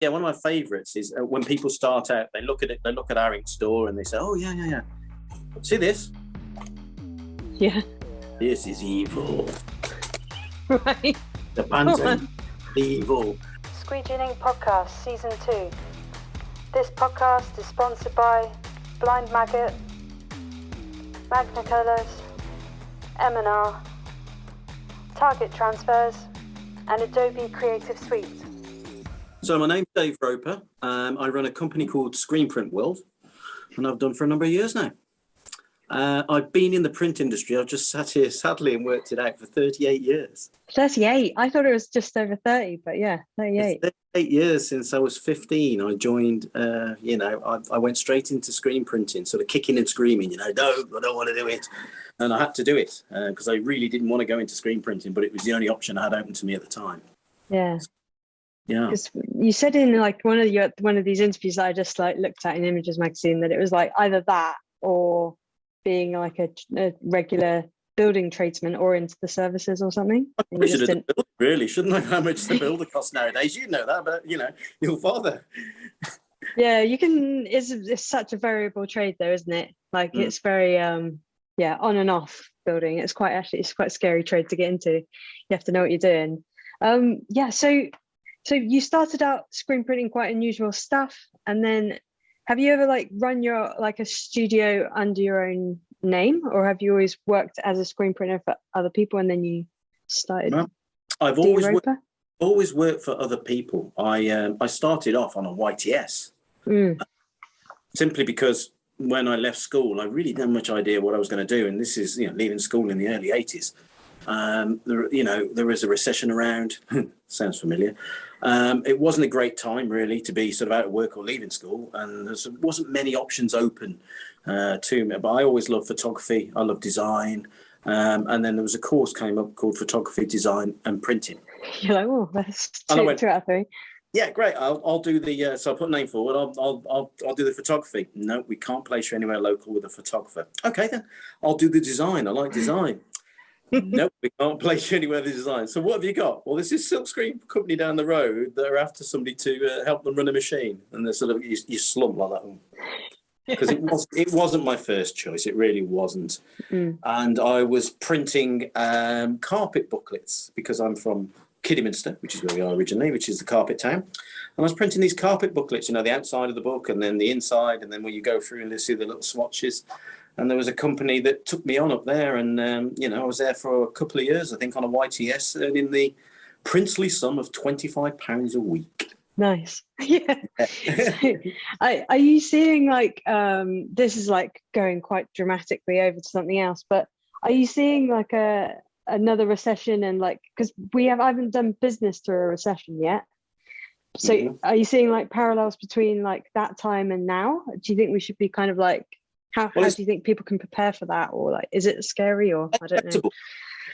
Yeah, one of my favourites is when people start out, they look at it, they look at our ink store and they say, oh, yeah. See this? Yeah. This is evil. Right. The panting. Evil. Squeegee Ink Podcast Season 2. This podcast is sponsored by Blind Maggot, Magna Colours, M&R, Target Transfers, and Adobe Creative Suite. So my name's Dave Roper. I run a company called Screen Print World, and I've done for a number of years now. I've been in the print industry. I've just sat here sadly and worked it out for 38 years. 38? I thought it was just over 30, but yeah, 38. It's 38 years since I was 15. I joined, I went straight into screen printing, sort of kicking and screaming, no, I don't want to do it. And I had to do it because I really didn't want to go into screen printing, but it was the only option I had open to me at the time. Yeah. Yeah. Because you said in like one of these interviews that I just like looked at in Images magazine that it was like either that or being like a regular building tradesman or into the services or something. I should have done really, shouldn't I? How much the builder costs nowadays? You know that, but your father. Yeah, you can. It's such a variable trade, though, isn't it? Like it's very on and off building. It's quite a scary trade to get into. You have to know what you're doing. So you started out screen printing quite unusual stuff, and then have you ever like run your like a studio under your own name, or have you always worked as a screen printer for other people and then you started? Well, I've always worked for other people. I started off on a YTS simply because when I left school, I really didn't have much idea what I was going to do, and this is leaving school in the early 80s. There was a recession around. Sounds familiar. It wasn't a great time really to be sort of out of work or leaving school, and there wasn't many options open to me. But I always loved photography. I love design, and then there was a course came up called photography, design, and printing. You're like, oh, that's two out of three. Yeah, great. I'll do the. So I put a name forward. I'll do the photography. No, we can't place you anywhere local with a photographer. Okay, then I'll do the design. I like design. Nope, we can't place you anywhere the design. So what have you got? Well, there's this silkscreen company down the road that are after somebody to help them run a machine, and they're sort of you slump like that one because it wasn't my first choice. It really wasn't. And I was printing carpet booklets because I'm from Kidderminster, which is where we are originally, which is the carpet town. And I was printing these carpet booklets, the outside of the book and then the inside, and then when you go through and you see the little swatches. And there was a company that took me on up there, and I was there for a couple of years, I think, on a YTS, earning the princely sum of £25 a week. Nice. Yeah. Are you seeing like this is like going quite dramatically over to something else, but are you seeing like another recession and like because I haven't done business through a recession yet? So are you seeing like parallels between like that time and now? Do you think we should be kind of like how do you think people can prepare for that, or like is it scary, or I don't know?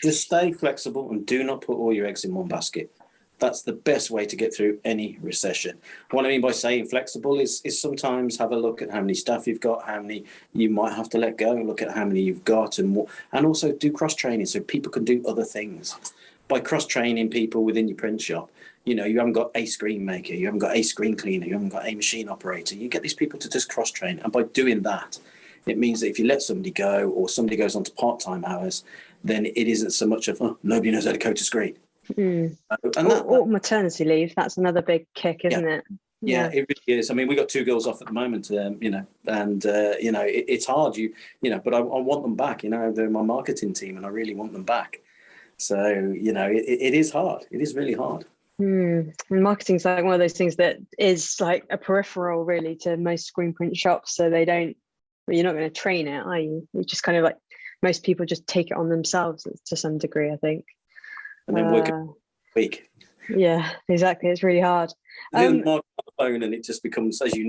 Just stay flexible and do not put all your eggs in one basket. That's the best way to get through any recession. What I mean by saying flexible is sometimes have a look at how many staff you've got, how many you might have to let go, look at how many you've got, and also do cross training so people can do other things. By cross training people within your print shop, you haven't got a screen maker, you haven't got a screen cleaner, you haven't got a machine operator. You get these people to just cross train, and by doing that, it means that if you let somebody go or somebody goes on to part-time hours, then it isn't so much of, nobody knows how to code a screen. Or maternity leave. That's another big kick, isn't it? Yeah, it really is. I mean, we got 2 girls off at the moment, it's hard, but I want them back. They're my marketing team and I really want them back. So, it is hard. It is really hard. And marketing's like one of those things that is like a peripheral really to most screen print shops. So they don't, you're not going to train it, are you? You just kind of like, most people just take it on themselves to some degree, I think. And then work a week. Yeah, exactly. It's really hard. You mark on the phone and it just becomes, as you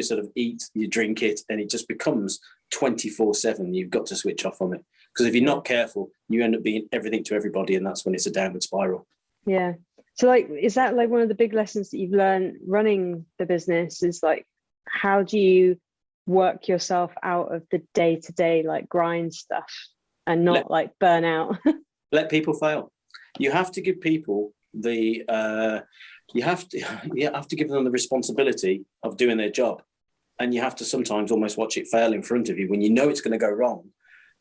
sort of eat, you drink it, and it just becomes 24/7. You've got to switch off from it. Because if you're not careful, you end up being everything to everybody, and that's when it's a downward spiral. Yeah. So like, is that like one of the big lessons that you've learned running the business is like, how do you work yourself out of the day-to-day like grind stuff and not like burn out? Let people fail. You have to give people the you have to give them the responsibility of doing their job, and you have to sometimes almost watch it fail in front of you when you know it's going to go wrong,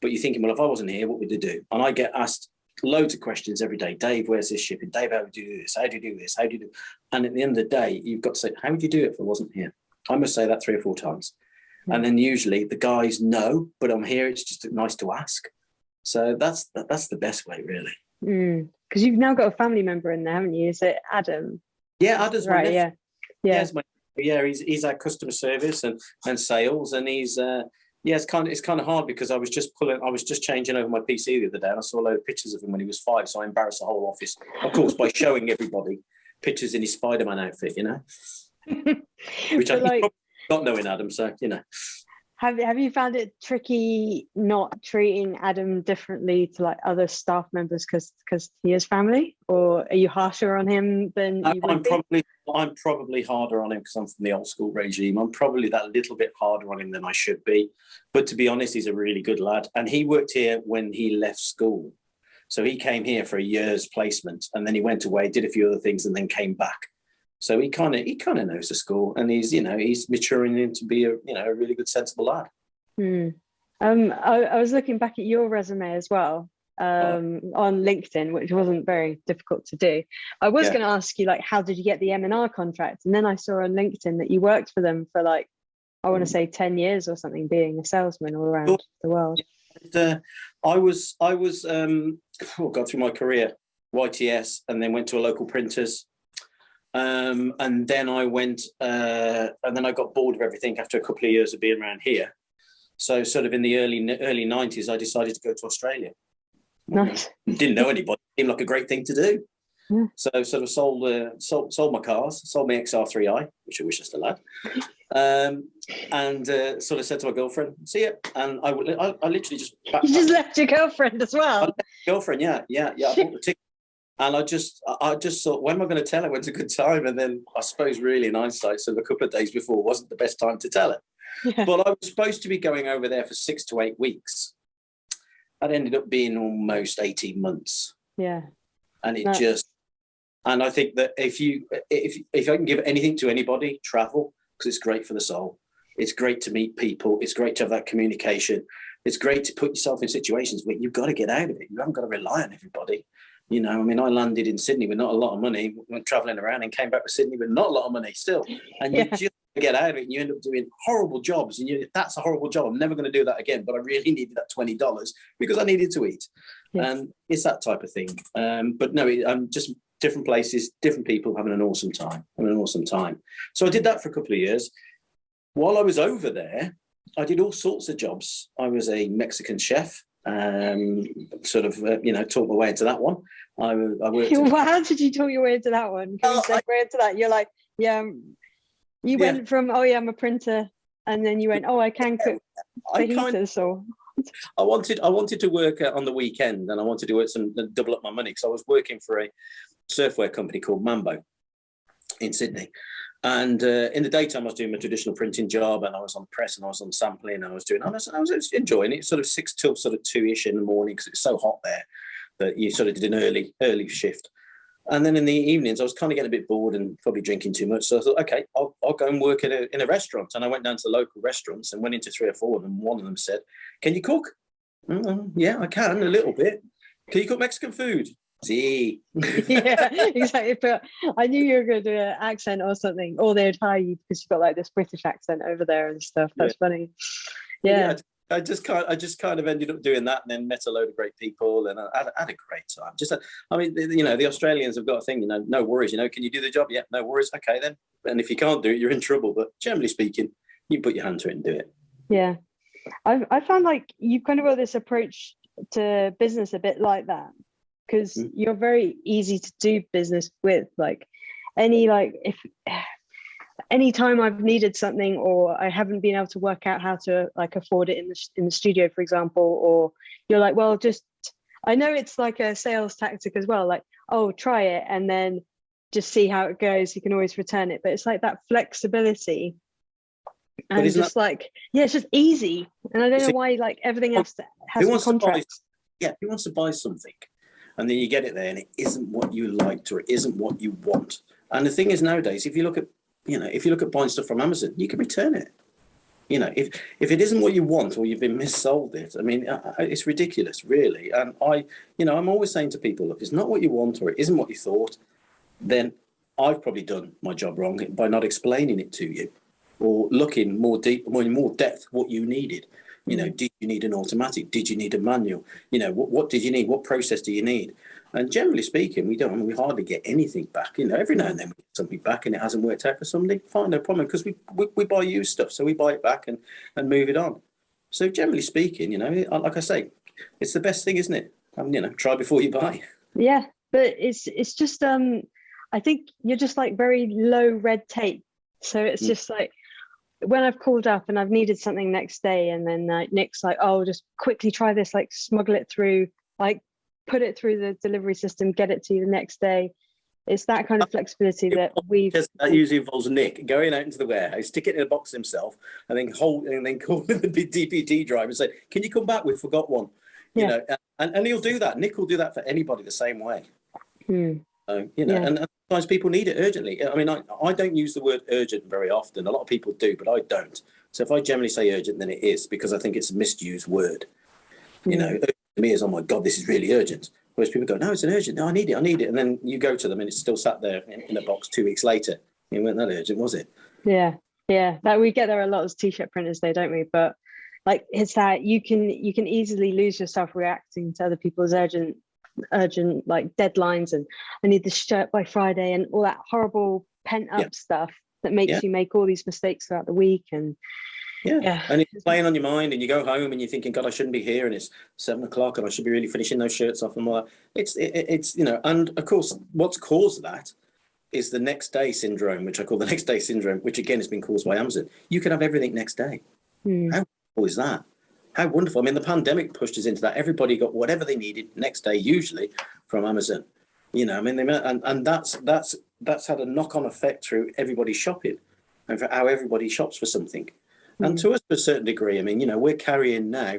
but you're thinking, well, if I wasn't here, what would they do? And I get asked loads of questions every day. Dave, where's this shipping? Dave, how do you do this? How do you do this? How do you do? And at the end of the day, you've got to say, how would you do it if I wasn't here? I must say that 3 or 4 times. And then usually the guys know, but I'm here. It's just nice to ask. So that's the best way, really. Because you've now got a family member in there, haven't you? Is it Adam? Yeah, Adam's my nephew. Yeah. He's our customer service and sales, and he's it's kind of hard because I was just changing over my PC the other day, and I saw a load of pictures of him when he was 5, so I embarrassed the whole office, of course, by showing everybody pictures in his Spider-Man outfit, which I probably not knowing Adam, so Have you found it tricky not treating Adam differently to like other staff members because he is family, or are you harsher on him than you would be? I'm probably harder on him because I'm from the old school regime. I'm probably that little bit harder on him than I should be. But to be honest, he's a really good lad, and he worked here when he left school. So he came here for a year's placement, and then he went away, did a few other things, and then came back. So he kind of knows the school, and he's maturing into be a really good, sensible lad. I was looking back at your resume as well on LinkedIn, which wasn't very difficult to do. I was going to ask you, like, how did you get the M&R contract? And then I saw on LinkedIn that you worked for them for like, I want to say 10 years or something, being a salesman all around the world. I was through my career, YTS, and then went to a local printers. And then I went, and then I got bored of everything after a couple of years of being around here. So sort of in the early 90s, I decided to go to Australia. Nice. Didn't know anybody. Seemed like a great thing to do. Yeah. So sort of sold my cars, sold my XR3i, which I wish I still had. And sort of said to my girlfriend, see ya. And I literally just... You just left your girlfriend as well? I left my girlfriend, yeah. I bought the ticket. And I just thought, when am I going to tell her when's a good time? And then I suppose really in hindsight, so a couple of days before wasn't the best time to tell her. Yeah. But I was supposed to be going over there for 6 to 8 weeks. That ended up being almost 18 months. Yeah. And and I think that if I can give anything to anybody, travel, because it's great for the soul. It's great to meet people. It's great to have that communication. It's great to put yourself in situations where you've got to get out of it. You haven't got to rely on everybody. I landed in Sydney with not a lot of money, went traveling around and came back to Sydney with not a lot of money still. And you just get out of it and you end up doing horrible jobs. And that's a horrible job. I'm never going to do that again. But I really needed that $20 because I needed to eat. Yes. And it's that type of thing. But no, I'm just different places, different people having an awesome time. So I did that for a couple of years. While I was over there, I did all sorts of jobs. I was a Mexican chef. Taught my way into that one. I worked. How did you talk your way into that one? Can you segue into that? You're like, you went from, I'm a printer, and then you went, I can cook fajitas. I wanted to work on the weekend, and I wanted to work double up my money because I was working for a surfwear company called Mambo in Sydney. And in the daytime, I was doing my traditional printing job, and I was on press, and I was on sampling, and I was enjoying it. Sort of 6 till sort of 2ish in the morning because it's so hot there that you sort of did an early shift. And then in the evenings, I was kind of getting a bit bored and probably drinking too much. So I thought, okay, I'll go and work in a restaurant. And I went down to the local restaurants and went into 3 or 4 of them. One of them said, "Can you cook?" Yeah, I can a little bit. "Can you cook Mexican food?" See. Yeah, exactly. But I knew you were going to do an accent or something, or they'd hire you because you've got like this British accent over there and stuff. That's funny. Yeah. I just kind of ended up doing that, and then met a load of great people, and I had a great time. The Australians have got a thing, no worries. Can you do the job? Yeah, no worries. Okay then. And if you can't do it, you're in trouble. But generally speaking, you put your hand to it and do it. Yeah, I found like you've kind of got this approach to business a bit like that. Because you're very easy to do business with. Like if any time I've needed something, or I haven't been able to work out how to like afford it in the studio, for example, or you're like, well, just I know it's like a sales tactic as well. Like, try it and then just see how it goes. You can always return it, but it's like that flexibility. And it's just it's just easy. And I don't know why like everything else has contracts. Who wants to buy something? And then you get it there and it isn't what you liked or it isn't what you want. And the thing is nowadays, if you look at buying stuff from Amazon, you can return it. If it isn't what you want or you've been missold it, I mean, it's ridiculous, really. And I'm always saying to people, look, it's not what you want or it isn't what you thought, then I've probably done my job wrong by not explaining it to you or looking in more depth what you needed. Did you need an automatic? Did you need a manual? What did you need? What process do you need? And generally speaking, we hardly get anything back. Every now and then we get something back and it hasn't worked out for somebody. Fine, no problem, because we buy used stuff, so we buy it back and move it on. So generally speaking, like I say, it's the best thing, isn't it? Try before you buy. Yeah, but it's just I think you're just like very low red tape. So it's just like when I've called up and I've needed something next day, and then Nick's like, oh, just quickly try this, like smuggle it through, like put it through the delivery system, get it to you the next day. It's that kind of flexibility that that usually involves Nick going out into the warehouse, stick it in a box himself, and then call the DPD driver and say, can you come back, we forgot one. And he'll do that. Nick will do that for anybody the same way. And sometimes people need it urgently. I mean, I don't use the word urgent very often. A lot of people do, but I don't. So if I generally say urgent, then it is, because I think it's a misused word. Urgent to me is, oh my God, this is really urgent. Whereas people go, no, it's an urgent. No, I need it. And then you go to them and it's still sat there in a box 2 weeks later. It wasn't that urgent, was it? Yeah. That we get there a lot as t-shirt printers, though, don't we? But like, it's that you can easily lose yourself reacting to other people's urgent like deadlines, and I need this shirt by Friday, and all that horrible pent up stuff that makes you make all these mistakes throughout the week. And and it's playing on your mind, and you go home and you're thinking, God, I shouldn't be here, and it's 7 o'clock and I should be really finishing those shirts off and all that. It's and of course what's caused that is the next day syndrome, which I call the next day syndrome, which again has been caused by Amazon. You can have everything next day. How cool is that? How wonderful. I mean, the pandemic pushed us into that. Everybody got whatever they needed next day, usually from Amazon. I mean, and that's had a knock-on effect through everybody's shopping and for how everybody shops for something. And to us, to a certain degree, I mean, we're carrying now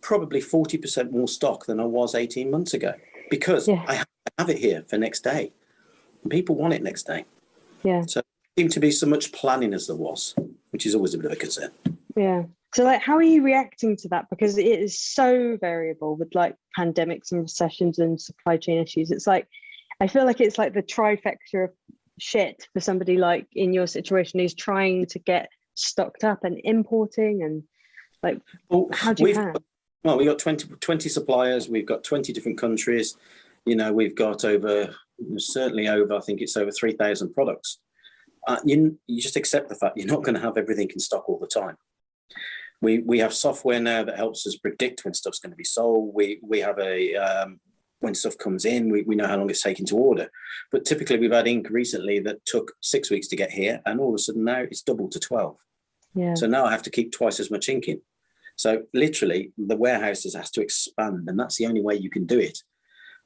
probably 40% more stock than I was 18 months ago, because I have it here for next day. And people want it next day. So there seemed to be so much planning as there was, which is always a bit of a concern. So like, how are you reacting to that? Because it is so variable with like pandemics and recessions and supply chain issues. It's like, I feel like it's like the trifecta of shit for somebody like in your situation who's trying to get stocked up and importing, and like, how do you handle? Well, we got 20 suppliers. We've got 20 different countries. We've got certainly over, I think it's over 3,000 products. You just accept the fact you're not going to have everything in stock all the time. We have software now that helps us predict when stuff's going to be sold. We have when stuff comes in, we know how long it's taking to order. But typically we've had ink recently that took 6 weeks to get here, and all of a sudden now it's doubled to 12. So now I have to keep twice as much ink in. So literally the warehouses has to expand, and that's the only way you can do it.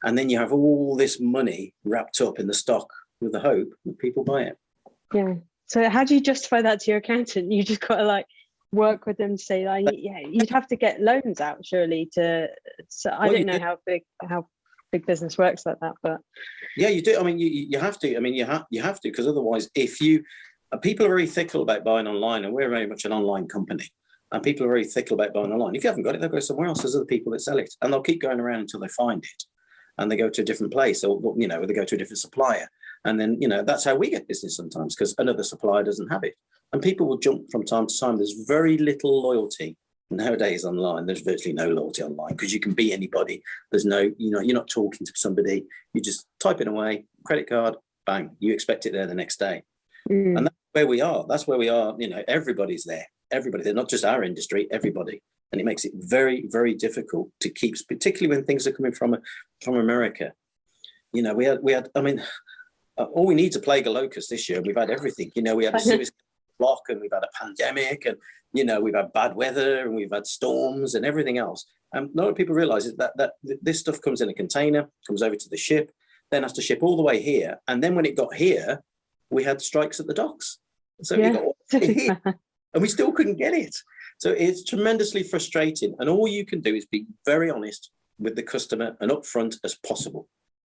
And then you have all this money wrapped up in the stock with the hope that people buy it. So how do you justify that to your accountant? You just got to like work with them to say, like, you'd have to get loans out surely to. So I don't know how big business works like that, but you do. I mean, you have to. I mean, you have to, because otherwise, if you people are very fickle about buying online, and we're very much an online company, and people are very fickle about buying online. If you haven't got it, they'll go somewhere else. There's other people that sell it, and they'll keep going around until they find it, and they go to a different place, or they go to a different supplier. And then, that's how we get business sometimes, because another supplier doesn't have it. And people will jump from time to time. There's very little loyalty nowadays online. There's virtually no loyalty online, because you can be anybody. There's no, you're not talking to somebody. You just type it away, credit card, bang, you expect it there the next day. And that's where we are. That's where we are. Everybody's there. Everybody. They're not just our industry, everybody. And it makes it very, very difficult to keep, particularly when things are coming from America. We had, I mean, all we need is a plague of locusts this year. We've had everything. We had a Suez block, and we've had a pandemic, and we've had bad weather, and we've had storms and everything else. And a lot of people realize is that this stuff comes in a container, comes over to the ship, then has to ship all the way here. And then when it got here, we had strikes at the docks. So we got all the way here, and we still couldn't get it. So it's tremendously frustrating. And all you can do is be very honest with the customer and upfront as possible.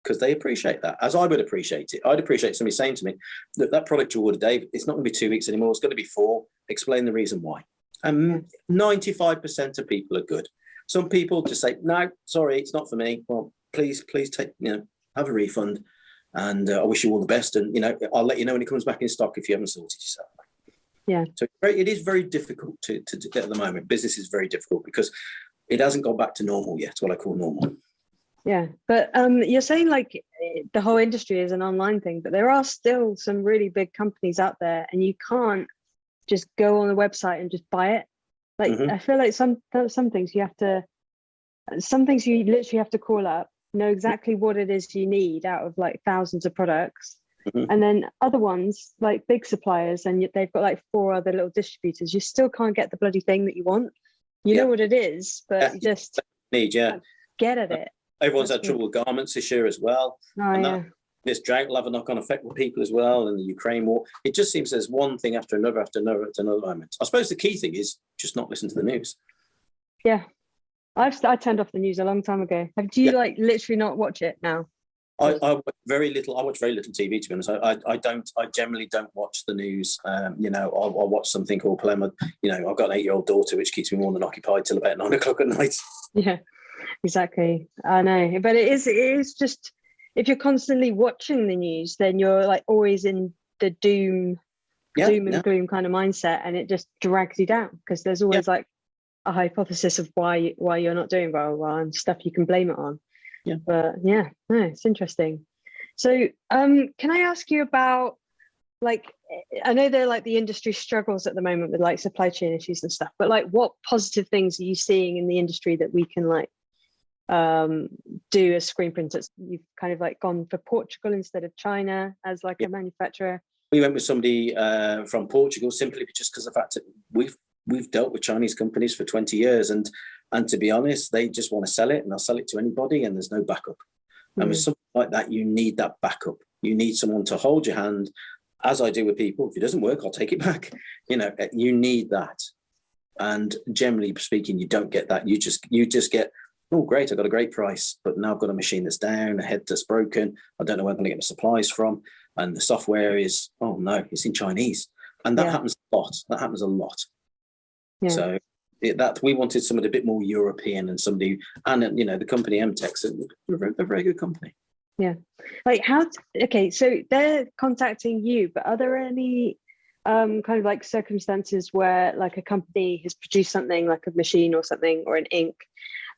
because they appreciate that, as I would appreciate it. I'd appreciate somebody saying to me that that product you ordered, Dave, it's not going to be 2 weeks anymore. It's going to be 4. Explain the reason why. And 95% of people are good. Some people just say, no, sorry, it's not for me. Well, please take, have a refund. And I wish you all the best. And, I'll let you know when it comes back in stock if you haven't sorted yourself. Yeah. So it is very difficult to at the moment. Business is very difficult because it hasn't gone back to normal yet, what I call normal. Yeah. But you're saying like the whole industry is an online thing, but there are still some really big companies out there, and you can't just go on the website and just buy it. Like, I feel like some things you literally have to call up, know exactly what it is you need out of like thousands of products. And then other ones like big suppliers, and they've got like 4 other little distributors, you still can't get the bloody thing that you want. You know what it is, but you just can't get at it. Everyone's had trouble with garments this year as well. This drought will have a knock-on effect with people as well, and the Ukraine war. It just seems there's one thing after another moment. I suppose the key thing is just not listen to the news. Yeah, I turned off the news a long time ago. Do you like literally not watch it now? I watch very little. I watch very little TV, to be honest. I generally don't watch the news. I'll watch something called Polema. I've got an 8-year-old daughter, which keeps me more than occupied till about 9 o'clock at night. Yeah, exactly. I know, but it is just, if you're constantly watching the news, then you're like always in the doom and gloom kind of mindset, and it just drags you down because there's always like a hypothesis of why you're not doing well and stuff you can blame it on. Yeah, but it's interesting. So can I ask you about, like, I know they're like the industry struggles at the moment with like supply chain issues and stuff, but like what positive things are you seeing in the industry that we can like do as screen printers? You've kind of like gone for Portugal instead of China as like a manufacturer. We went with somebody from Portugal simply just because of the fact that we've dealt with Chinese companies for 20 years, and to be honest, they just want to sell it, and they'll sell it to anybody, and there's no backup. And with something like that, you need that backup. You need someone to hold your hand, as I do with people. If it doesn't work, I'll take it back. You need that. And generally speaking, you don't get that. You just get, oh, great, I got a great price, but now I've got a machine that's down, a head that's broken. I don't know where I'm going to get my supplies from. And the software is, oh no, it's in Chinese. And that happens a lot. That happens a lot. Yeah. So that we wanted somebody a bit more European, and somebody, and the company Annettte, they're a very good company. Yeah. Like so they're contacting you, but are there any kind of like circumstances where like a company has produced something like a machine or something or an ink,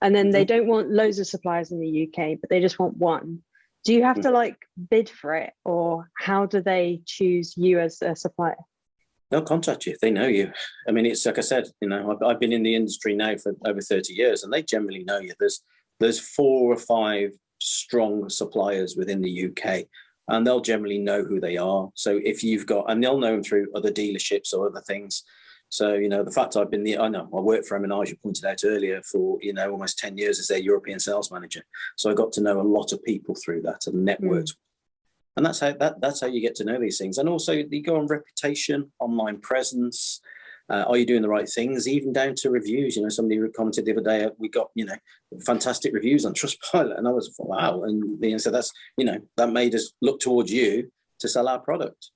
and then they don't want loads of suppliers in the UK, but they just want one? Do you have to like bid for it, or how do they choose you as a supplier? They'll contact you if they know you. I mean, it's like I said, I've been in the industry now for over 30 years, and they generally know you. There's 4 or 5 strong suppliers within the UK, and they'll generally know who they are. So if you've got, and they'll know them through other dealerships or other things. So, the fact I worked for M&R, as you pointed out earlier, for, almost 10 years as their European sales manager. So I got to know a lot of people through that and networked. And that's how you get to know these things. And also you go on reputation, online presence. Are you doing the right things? Even down to reviews. Somebody commented the other day, we got, fantastic reviews on Trustpilot. And I was, wow. And so that's, that made us look towards you to sell our product.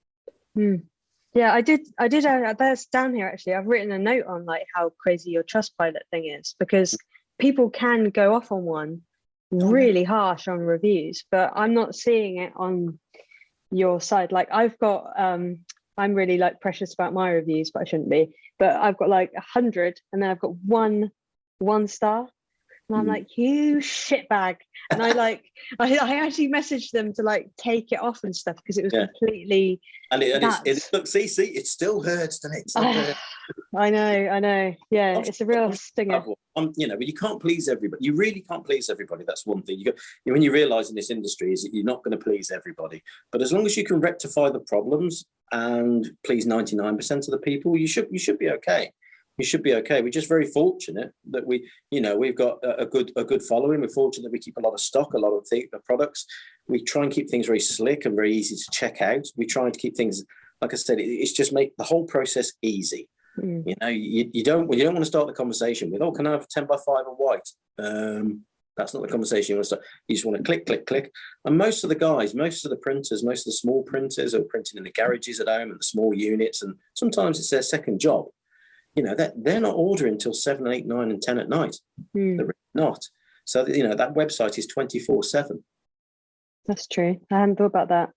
Yeah, I did. That's down here, actually. I've written a note on like how crazy your Trustpilot thing is, because people can go off on one really harsh on reviews, but I'm not seeing it on your side. Like I've got I'm really like precious about my reviews, but I shouldn't be, but I've got like 100, and then I've got one star, and I'm like, you shitbag. And I actually messaged them to like take it off and stuff, because it was completely look, see, it still hurts, doesn't it? Still hurts. I know. Yeah, it's a real stinger. But you can't please everybody. You really can't please everybody. That's one thing. When you realise in this industry is that you're not going to please everybody. But as long as you can rectify the problems and please 99% of the people, you should be okay. You should be okay. We're just very fortunate that we've got a good following. We're fortunate that we keep a lot of stock, a lot of products. We try and keep things very slick and very easy to check out. We try to keep things, like I said, it's just make the whole process easy. You don't want to start the conversation with, oh, can I have 10 by 5 of white? That's not the conversation you want to start. You just want to click, click, click. And most of the guys, most of the printers, most of the small printers are printing in the garages at home and the small units. And sometimes it's their second job. You know, they're not ordering until 7, 8, 9, and 10 at night. They're really not. So, you know, that website is 24/7. That's true. I hadn't thought about that.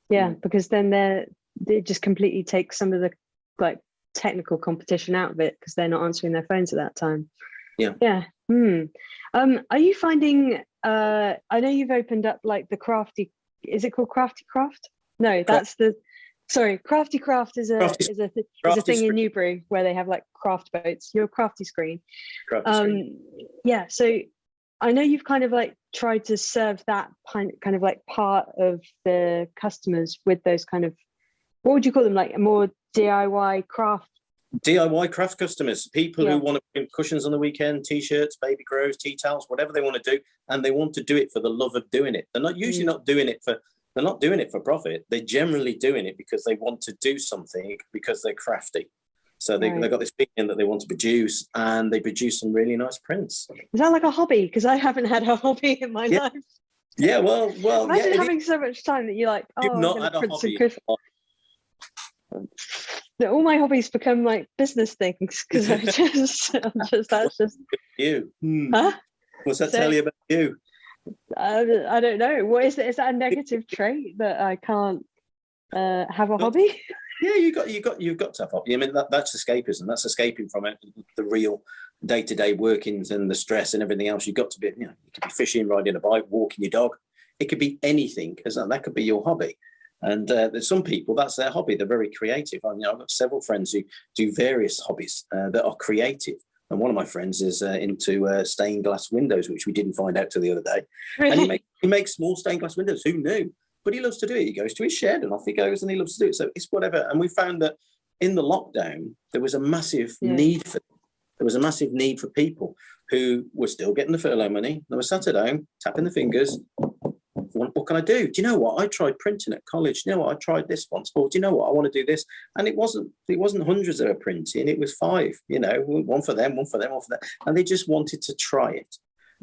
Yeah, because then it just completely takes some of the like technical competition out of it because they're not answering their phones at that time. Yeah. Yeah. Are you finding I know you've opened up like the Crafty, is it called Crafty Craft? No, that's Crafty Craft is a thing in Newbury where they have like craft boats. Your Crafty Screen. Yeah, so I know you've kind of like tried to serve that kind of like part of the customers with those kind of, what would you call them, like a more DIY craft customers, people who want to print cushions on the weekend, t-shirts, baby grows, tea towels, whatever they want to do, and they want to do it for the love of doing it. They're not usually not doing it for profit. They're generally doing it because they want to do something because they're crafty. So they've got this feeling that they want to produce, and they produce some really nice prints. Is that like a hobby? Because I haven't had a hobby in my life. Yeah, well. Imagine having so much time that you're like, you've not had a hobby. All my hobbies become like business things because that's just you. Huh? What's that tell you about you? I don't know. What is it? Is that a negative trait that I can't have a hobby? Yeah, you've got to have a hobby. I mean, that's escapism. That's escaping from it, the real day-to-day workings and the stress and everything else. You've got to be, you know, you could be fishing, riding a bike, walking your dog. It could be anything, because that could be your hobby. And there's some people, that's their hobby. They're very creative. I've got several friends who do various hobbies that are creative. And one of my friends is into stained glass windows, which we didn't find out till the other day. Really? And he makes small stained glass windows. Who knew? But he loves to do it. He goes to his shed and off he goes, and he loves to do it. So it's whatever. And we found that in the lockdown, there was a massive need for people who were still getting the furlough money. They were sat at home, tapping their fingers. What can I do? Do you know what? I tried printing at college. You know what? I tried this once. Or do you know what? I want to do this. And it wasn't hundreds that were printing. It was 5, you know, one for them, one for them, one for them. And they just wanted to try it.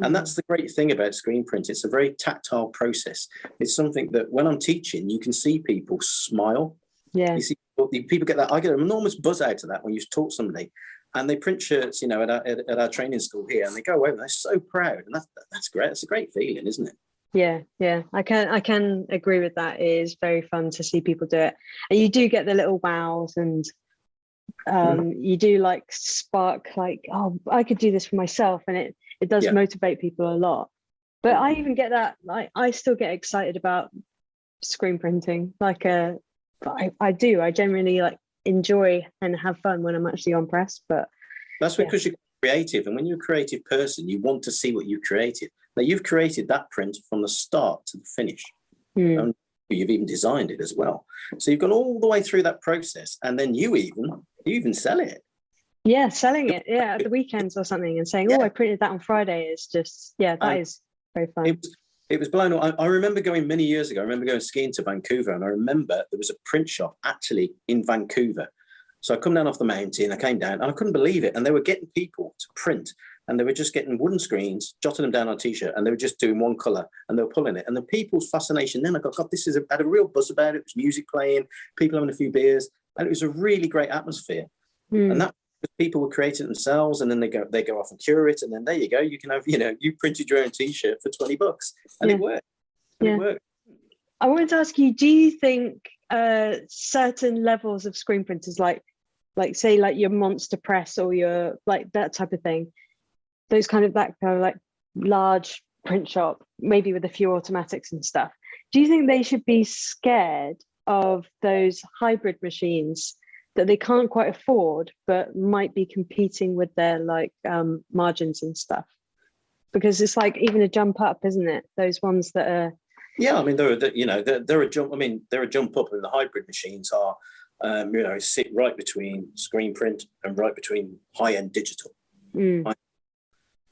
And that's the great thing about screen print. It's a very tactile process. It's something that when I'm teaching, you can see people smile. Yeah. You see people get that. I get an enormous buzz out of that when you talk to somebody and they print shirts, you know, at our training school here, and they go away and they're so proud. And that's great. It's a great feeling, isn't it? Yeah. I can agree with that. It is very fun to see people do it. And you do get the little wows, and you do like spark like, oh, I could do this for myself, and it does motivate people a lot. But I even get that, like, I still get excited about screen printing. Like I generally like enjoy and have fun when I'm actually on press. But that's because you're creative, and when you're a creative person, you want to see what you've created. Now you've created that print from the start to the finish. And you've even designed it as well. So you've gone all the way through that process, and then you even sell it. Yeah, selling it, at the weekends or something, and saying, "Oh, I printed that on Friday." Is just, that is very fun. It was blown up. I remember going many years ago. I remember going skiing to Vancouver, and I remember there was a print shop actually in Vancouver. So I come down off the mountain. I came down, and I couldn't believe it. And they were getting people to print, and they were just getting wooden screens, jotting them down on a t-shirt, and they were just doing one colour, and they were pulling it. And the people's fascination. Then I got, God, this had a real buzz about it. It was music playing, people having a few beers, and it was a really great atmosphere. And that. People would create it themselves, and then they go off and cure it, and then there you go. You can have, you printed your own t-shirt for $20, and it worked. It worked. I wanted to ask you, do you think certain levels of screen printers, like say like your monster press or your like that type of thing, those kind of like large print shop, maybe with a few automatics and stuff, do you think they should be scared of those hybrid machines that they can't quite afford, but might be competing with their like margins and stuff? Because it's like even a jump up, isn't it? Those ones that are. Yeah, I mean, they're a jump. I mean, they're a jump up, and the hybrid machines are, sit right between screen print and right between high-end digital.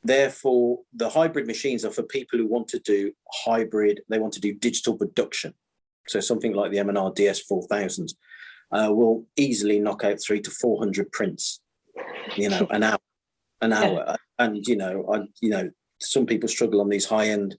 Therefore, the hybrid machines are for people who want to do hybrid. They want to do digital production. So something like the M&R DS4000. Will easily knock out 300 to 400 prints, an hour, and some people struggle on these high-end,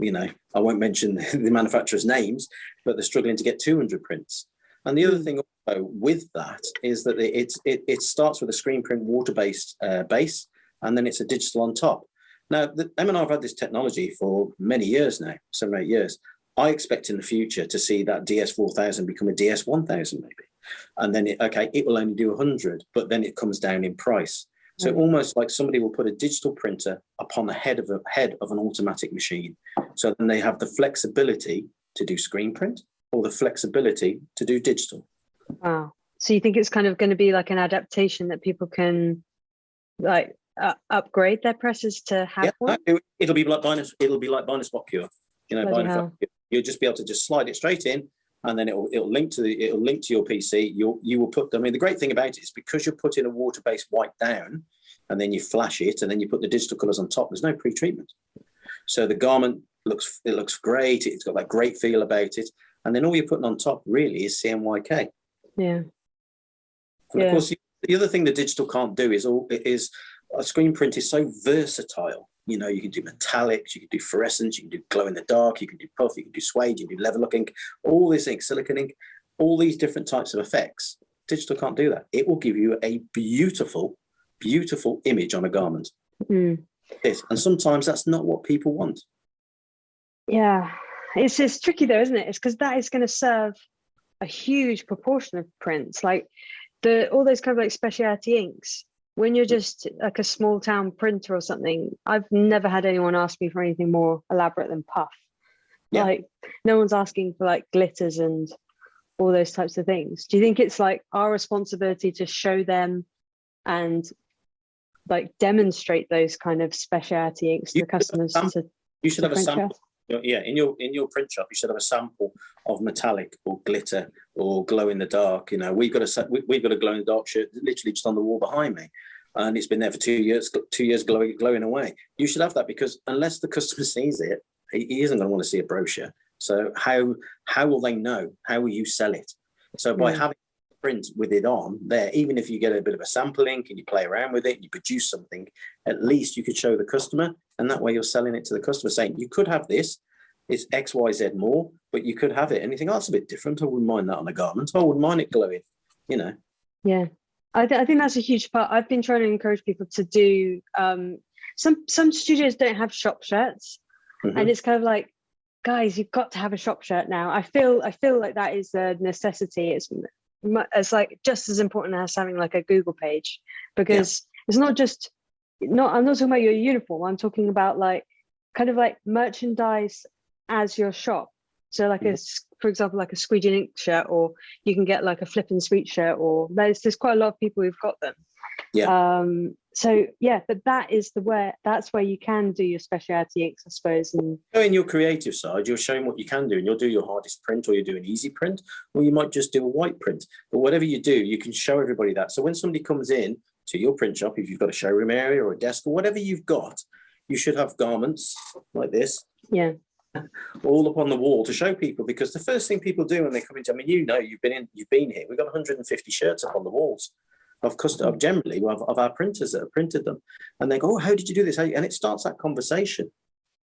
I won't mention the manufacturers' names, but they're struggling to get 200 prints. And the other thing also with that is that it starts with a screen print water-based base, and then it's a digital on top. Now, M&R have had this technology for many years now, 7 or 8 years. I expect in the future to see that DS4000 become a DS1000 maybe. And then, it will only do 100, but then it comes down in price. So almost like somebody will put a digital printer upon the head of an automatic machine. So then they have the flexibility to do screen print or the flexibility to do digital. Wow. So you think it's kind of going to be like an adaptation that people can like upgrade their presses to have one? It'll be like buying a spot cure. You'll just be able to just slide it straight in, and then it'll link to your PC. You will put them. I mean, the great thing about it is because you're putting a water-based white down, and then you flash it, and then you put the digital colours on top. There's no pre-treatment, so the garment looks great. It's got that great feel about it, and then all you're putting on top really is CMYK. Yeah. And of course, the other thing the digital can't do is a screen print is so versatile. You can do metallics, you can do fluorescence, you can do glow in the dark, you can do puff, you can do suede, you can do leather look ink, all this ink, silicon ink, all these different types of effects. Digital can't do that. It will give you a beautiful, beautiful image on a garment. And sometimes that's not what people want. Yeah, it's tricky though, isn't it? It's because that is going to serve a huge proportion of prints, like all those kind of like specialty inks. When you're just like a small town printer or something, I've never had anyone ask me for anything more elaborate than puff. Yeah. Like no one's asking for like glitters and all those types of things. Do you think it's like our responsibility to show them and like demonstrate those kind of specialty inks to the customers? You should have a sample. Yeah, in your print shop, you should have a sample of metallic or glitter or glow in the dark. We've got a glow in the dark shirt literally just on the wall behind me, and it's been there for 2 years. 2 years glowing away. You should have that, because unless the customer sees it, he isn't going to want to see a brochure. So how will they know? How will you sell it? So by having print with it on there, even if you get a bit of a sample ink and you play around with it and you produce something, at least you could show the customer, and that way you're selling it to the customer, saying you could have this, it's XYZ more, but you could have it. Anything else a bit different, I wouldn't mind that on a garment. I wouldn't mind it glowing, Yeah, I think that's a huge part. I've been trying to encourage people to do some studios don't have shop shirts, and it's kind of like, guys, you've got to have a shop shirt now. I feel like that is a necessity. It's like just as important as having like a Google page, because it's not just I'm not talking about your uniform. I'm talking about like kind of like merchandise as your shop. So like for example, like a Squeegee ink shirt, or you can get like a Flip and Sweet shirt, or there's quite a lot of people who've got them. So but that's where you can do your specialty inks, I suppose. And in your creative side, you're showing what you can do, and you'll do your hardest print, or you do an easy print, or you might just do a white print. But whatever you do, you can show everybody that. So when somebody comes in to your print shop, if you've got a showroom area or a desk or whatever you've got, you should have garments like this. Yeah. All up on the wall to show people, because the first thing people do when they come into, you've been here. We've got 150 shirts up on the walls of our printers that have printed them, and they go, "Oh, how did you do this?" And it starts that conversation.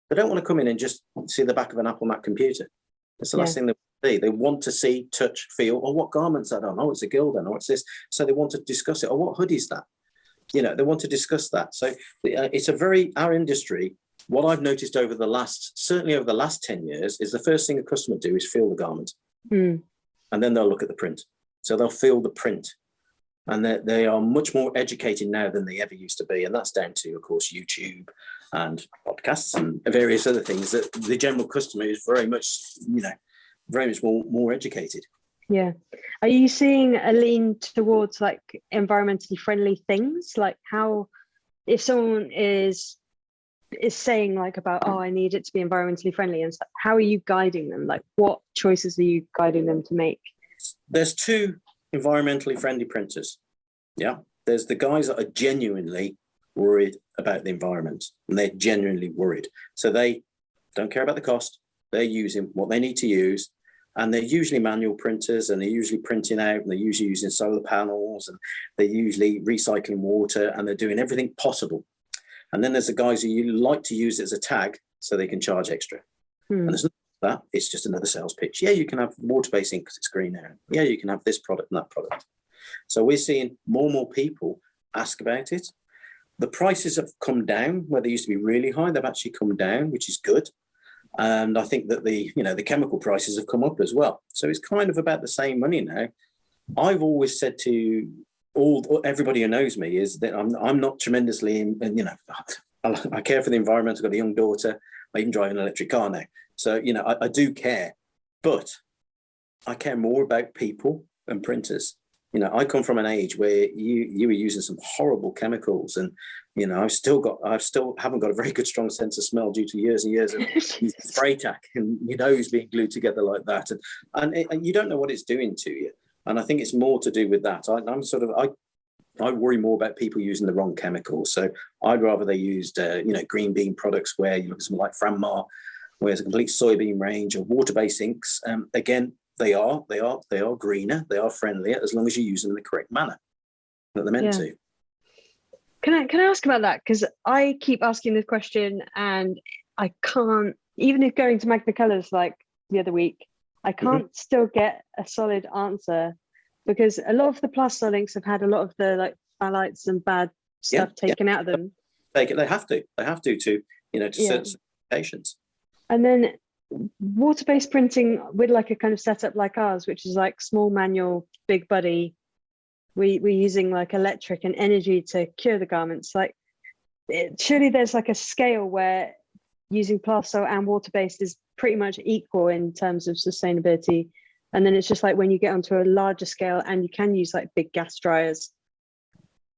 They don't want to come in and just see the back of an Apple Mac computer. It's the last thing they see. They want to see, touch, feel, or what garment's that on? Oh, it's a gildan, or it's this. So they want to discuss it. Or what hoodie's that? They want to discuss that. So it's our industry. What I've noticed certainly over the last 10 years, is the first thing a customer do is feel the garment. And then they'll look at the print. So they'll feel the print. And they are much more educated now than they ever used to be. And that's down to, of course, YouTube and podcasts and various other things, that the general customer is very much more educated. Yeah. Are you seeing a lean towards like environmentally friendly things? Like how, if someone is saying like about, I need it to be environmentally friendly and stuff, how are you guiding them? Like what choices are you guiding them to make? There's two environmentally friendly printers. There's the guys that are genuinely worried about the environment, and they're genuinely worried. So they don't care about the cost. They're using what they need to use, and they're usually manual printers, and they're usually printing out, and they're usually using solar panels, and they're usually recycling water, and they're doing everything possible. And then there's the guys who you like to use it as a tag so they can charge extra. And there's not that. It's just another sales pitch. Yeah, you can have water-based ink because it's greener. Yeah, you can have this product and that product. So we're seeing more and more people ask about it. The prices have come down where they used to be really high. They've actually come down, which is good. And I think that the chemical prices have come up as well. So it's kind of about the same money now. I've always said to everybody who knows me is that I'm not tremendously, I care for the environment. I've got a young daughter. I even drive an electric car now. So, I do care, but I care more about people and printers. I come from an age where you were using some horrible chemicals, and I still haven't got a very good strong sense of smell due to years and years of spray tack and your nose being glued together like that, and you don't know what it's doing to you. And I think it's more to do with that. I worry more about people using the wrong chemicals. So I'd rather they used green bean products, where you look at something like Franmar, where it's a complete soybean range, or water-based inks. Again, they are greener, they are friendlier, as long as you use them in the correct manner that they're meant to. Can I ask about that? Because I keep asking this question, and I can't, even if going to Magna Colours like the other week, I can't still get a solid answer, because a lot of the plaster inks have had a lot of the phthalates and bad stuff taken out of them. They have to to certain patients. And then water-based printing with a kind of setup like ours, which is small manual, big body, we're using electric and energy to cure the garments. Surely there's a scale where using plaster and water-based is pretty much equal in terms of sustainability. And then it's just when you get onto a larger scale and you can use big gas dryers,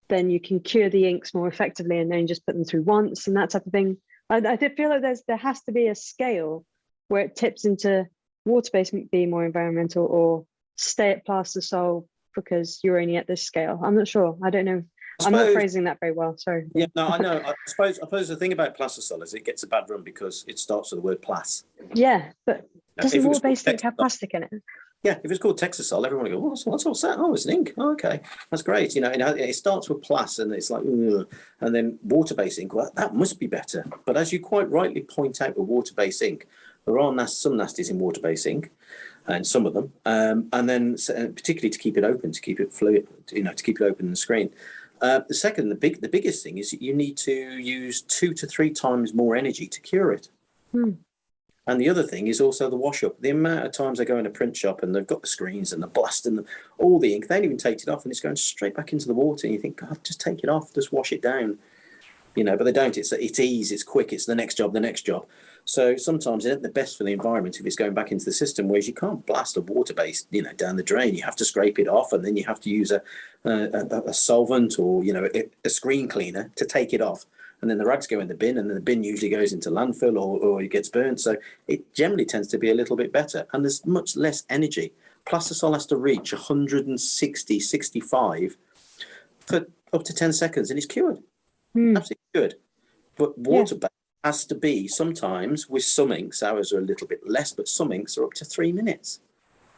then you can cure the inks more effectively and then just put them through once and that type of thing. I did feel there has to be a scale where it tips into water-based being more environmental, or stay at plaster sol because you're only at this scale. I'm not sure. I don't know. I'm not phrasing that very well. Sorry. Yeah, no, I know. I suppose the thing about plaster sol is it gets a bad run because it starts with the word plas. Yeah, but doesn't water-based ink have plastic in it? Yeah, if it's called Texasol, everyone will go, what's that? Oh, it's an ink. Oh, okay, that's great. It starts with plas, and it's ugh. And then water-based ink, well, that must be better. But as you quite rightly point out with water-based ink, there are some nasties in water-based ink, and some of them, and then particularly to keep it open, to keep it fluid, to keep it open in the screen. The biggest thing is you need to use 2 to 3 times more energy to cure it. And the other thing is also the wash up. The amount of times I go in a print shop and they've got the screens and they're blasting them, all the ink, they ain't even take it off, and it's going straight back into the water. And you think, God, just take it off, just wash it down. But they don't. It's easy, it's quick, it's the next job. So sometimes it isn't the best for the environment if it's going back into the system, whereas you can't blast a water-based, down the drain. You have to scrape it off, and then you have to use a solvent or, a screen cleaner to take it off. And then the rags go in the bin, and then the bin usually goes into landfill or it gets burnt. So it generally tends to be a little bit better, and there's much less energy. Plastisol has to reach 160, 65 for up to 10 seconds, and it's cured. Absolutely good. But water-based has to be, sometimes with some inks, ours are a little bit less, but some inks are up to 3 minutes.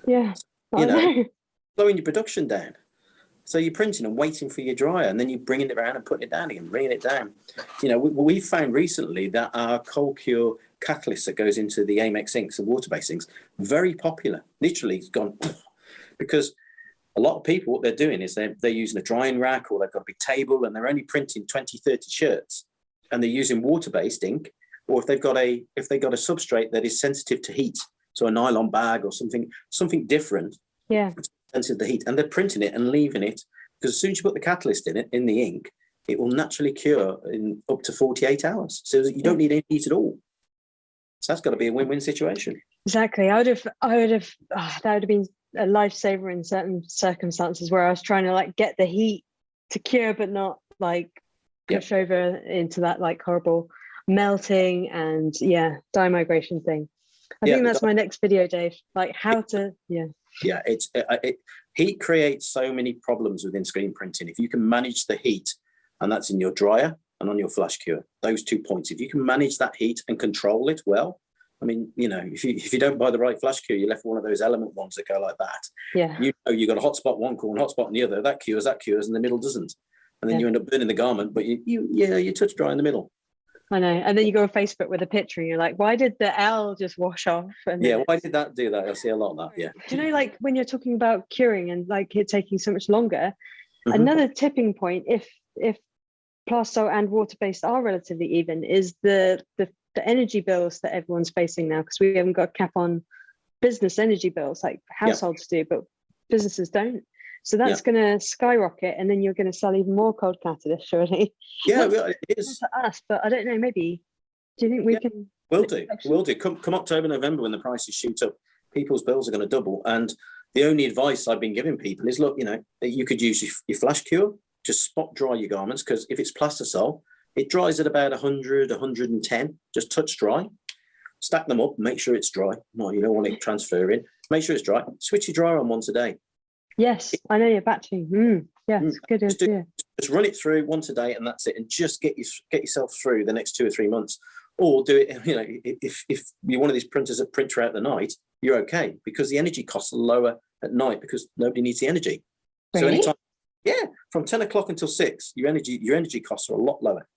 Yeah. Slowing your production down. So you're printing and waiting for your dryer, and then you're bringing it around and putting it down again, bringing it down. We found recently that our cold cure catalyst that goes into the Amex inks and water-based inks, very popular. Literally, it's gone because a lot of people, what they're doing is they're using a drying rack, or they've got a big table, and they're only printing 20, 30 shirts, and they're using water-based ink, or if they've got a substrate that is sensitive to heat, so a nylon bag or something different. Yeah. Sensitive to heat, and they're printing it and leaving it, because as soon as you put the catalyst in it, in the ink, it will naturally cure in up to 48 hours. So you don't need any heat at all. So that's got to be a win-win situation. Exactly. that would have been a lifesaver in certain circumstances where I was trying to get the heat to cure, but not push over into that horrible melting and dye migration thing. I think that's my next video, Dave. How to heat creates so many problems within screen printing. If you can manage the heat, and that's in your dryer and on your flash cure, those 2 points, if you can manage that heat and control it well, if you don't buy the right flash cure, you're left with one of those element ones that go like that. Yeah. You've got a hot spot one corner, hot spot in the other, that cures, and the middle doesn't. and then you end up burning the garment, but you touch dry in the middle. I know. And then you go on Facebook with a picture and you're like, why did the L just wash off? And yeah, why did that do that? I see a lot of that. Yeah. Do you know, like when you're talking about curing and like it taking so much longer, Mhm. another tipping point, if plaster and water-based are relatively even, is the energy bills that everyone's facing now, because we haven't got a cap on business energy bills like households do, but businesses don't. So that's going to skyrocket, and then you're going to sell even more cold catalyst, surely. Yeah, well, it is. For us, but I don't know. Maybe. Do you think we can? Will do. Come October, November, when the prices shoot up, people's bills are going to double. And the only advice I've been giving people is, look, you could use your flash cure, just spot dry your garments, because if it's plastisol, it dries at about 100, 110. Just touch dry, stack them up, make sure it's dry. No, you don't want it transferring. Make sure it's dry. Switch your dryer on once a day. Yes, I know you're batching. Yes, good idea. Just run it through once a day, and that's it. And just get yourself through the next 2 or 3 months. Or do it. If you're one of these printers that print throughout the night, you're okay, because the energy costs are lower at night because nobody needs the energy. Really? So anytime, from 10 o'clock until 6, your energy costs are a lot lower.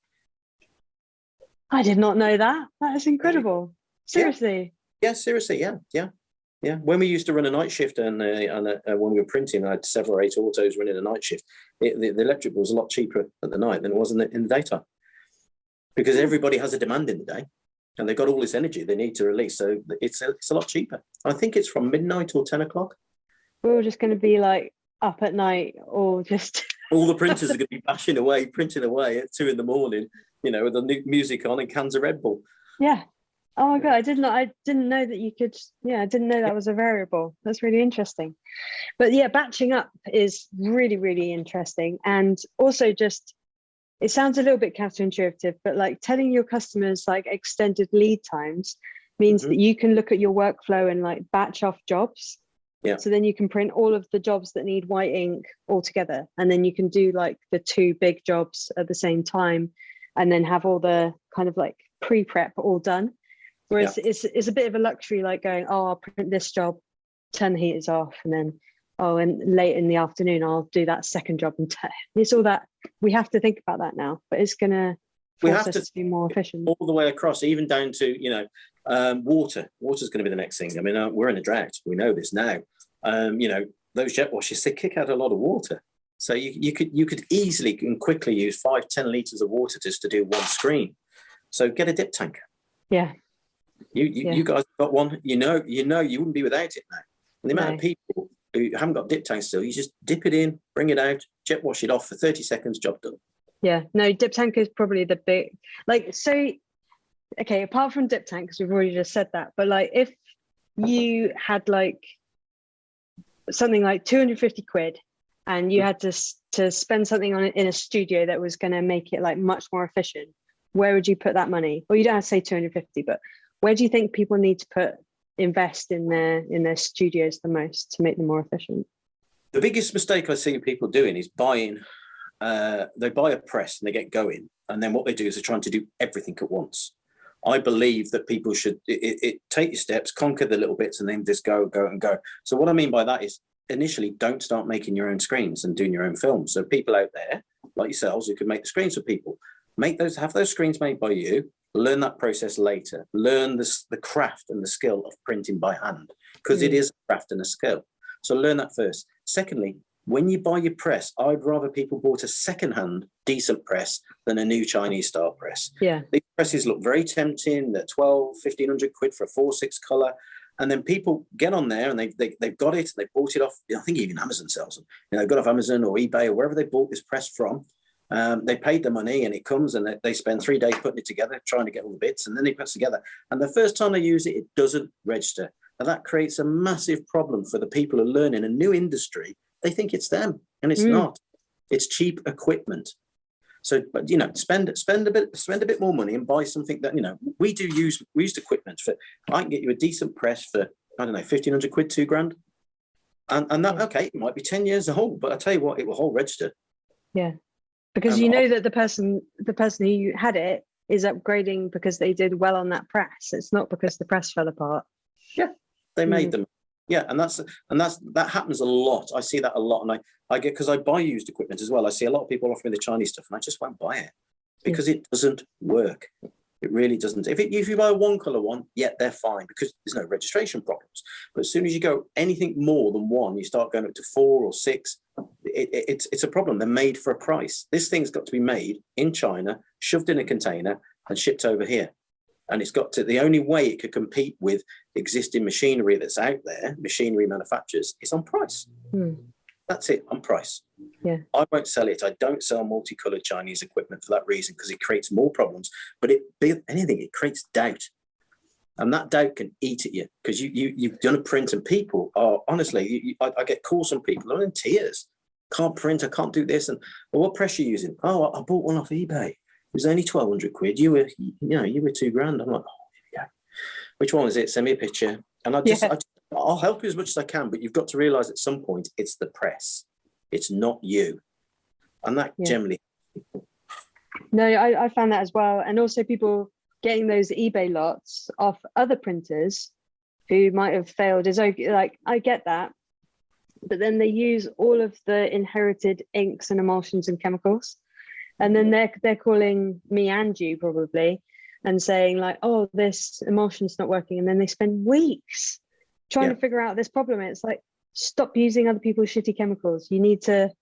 I did not know that. That is incredible. Seriously. Yeah, seriously. Yeah. When we used to run a night shift and when we were printing, I had 7 or 8 autos running a night shift. The electric bill was a lot cheaper at the night than it was in the daytime, because everybody has a demand in the day and they've got all this energy they need to release. So it's a lot cheaper. I think it's from midnight or 10 o'clock. We're all just going to be like up at night, or just... All the printers are going to be printing away at 2 in the morning, with the new music on and cans of Red Bull. Yeah. Oh my God, I didn't know that you could, I didn't know that was a variable. That's really interesting. But yeah, batching up is really, really interesting. And also just, it sounds a little bit counterintuitive, but like telling your customers like extended lead times means that you can look at your workflow and like batch off jobs. Yeah. So then you can print all of the jobs that need white ink all together. And then you can do like the 2 big jobs at the same time, and then have all the kind of like pre-prep all done. Whereas it's a bit of a luxury, like going, I'll print this job, turn the heaters off, and then, and late in the afternoon, I'll do that second job. And it's all that, we have to think about that now, but it's going to force us to be more efficient. All the way across, even down to, water. Water's going to be the next thing. I mean, we're in a drought. We know this now. Those jet washers, they kick out a lot of water. So you could easily and quickly use 5-10 litres of water just to do one screen. So get a dip tank. Yeah. You guys got one, you wouldn't be without it now. And the amount of people who haven't got dip tanks still, you just dip it in, bring it out, jet wash it off for 30 seconds, job done. Yeah, no, dip tank is probably the big, okay, apart from dip tank, because we've already just said that, but like if you had like something like 250 quid and you had to spend something on it in a studio that was going to make it like much more efficient, where would you put that money? Well, you don't have to say 250, but where do you think people need to invest in their studios the most to make them more efficient? The biggest mistake I see people doing is buying. They buy a press and they get going, and then what they do is they're trying to do everything at once. I believe that people should take your steps, conquer the little bits, and then just go. So what I mean by that is, initially, don't start making your own screens and doing your own films. So people out there like yourselves who can make the screens for people, have those screens made by you. Learn that process later. Learn the craft and the skill of printing by hand, because it is a craft and a skill. So learn that first. Secondly, when you buy your press, I'd rather people bought a second-hand decent press than a new Chinese style press. Yeah. These presses look very tempting. They're 1,500 quid for a 4/6 color. And then people get on there and they've got it, and they bought it off. I think even Amazon sells them. They've got off Amazon or eBay or wherever they bought this press from. They paid the money and it comes, and they spend 3 days putting it together, trying to get all the bits, and then they put it together. And the first time they use it, it doesn't register. And that creates a massive problem for the people who are learning a new industry. They think it's them, and it's not. It's cheap equipment. So, but spend a bit more money and buy something that we use equipment for. I can get you a decent press for 1,500 quid, $2,000, and that it might be 10 years old, but I tell you what, it will hold register. Yeah. Because that the person who had it is upgrading because they did well on that press. It's not because the press fell apart. Yeah, they made them. Yeah, and that happens a lot. I see that a lot, and I get, because I buy used equipment as well. I see a lot of people offering the Chinese stuff, and I just won't buy it because it doesn't work. It really doesn't. If you buy a one color one, yeah, they're fine because there's no registration problems. But as soon as you go anything more than one, you start going up to 4 or 6. It's a problem. They're made for a price. This thing's got to be made in China, shoved in a container, and shipped over here. And it's got to, the only way it could compete with existing machinery that's out there, machinery manufacturers, is on price. That's it, on price. Yeah. I won't sell it. I don't sell multicolored Chinese equipment for that reason, because it creates more problems. But it creates doubt. And that doubt can eat at you, because you've done a print, and people are, honestly, I get calls from people who are in tears. Can't print, I can't do this. And, well, what press are you using? Oh, I bought one off eBay. It was only 1,200 quid. You were $2,000. I'm like, oh, here we go. Which one is it? Send me a picture. And I'll help you as much as I can, but you've got to realize at some point it's the press. It's not you. And that generally. No, I found that as well. And also people getting those eBay lots off other printers who might have failed is okay. Like, I get that. But then they use all of the inherited inks and emulsions and chemicals. And then they're calling me and you probably and saying like, oh, this emulsion's not working. And then they spend weeks trying to figure out this problem. It's like, stop using other people's shitty chemicals. You need to,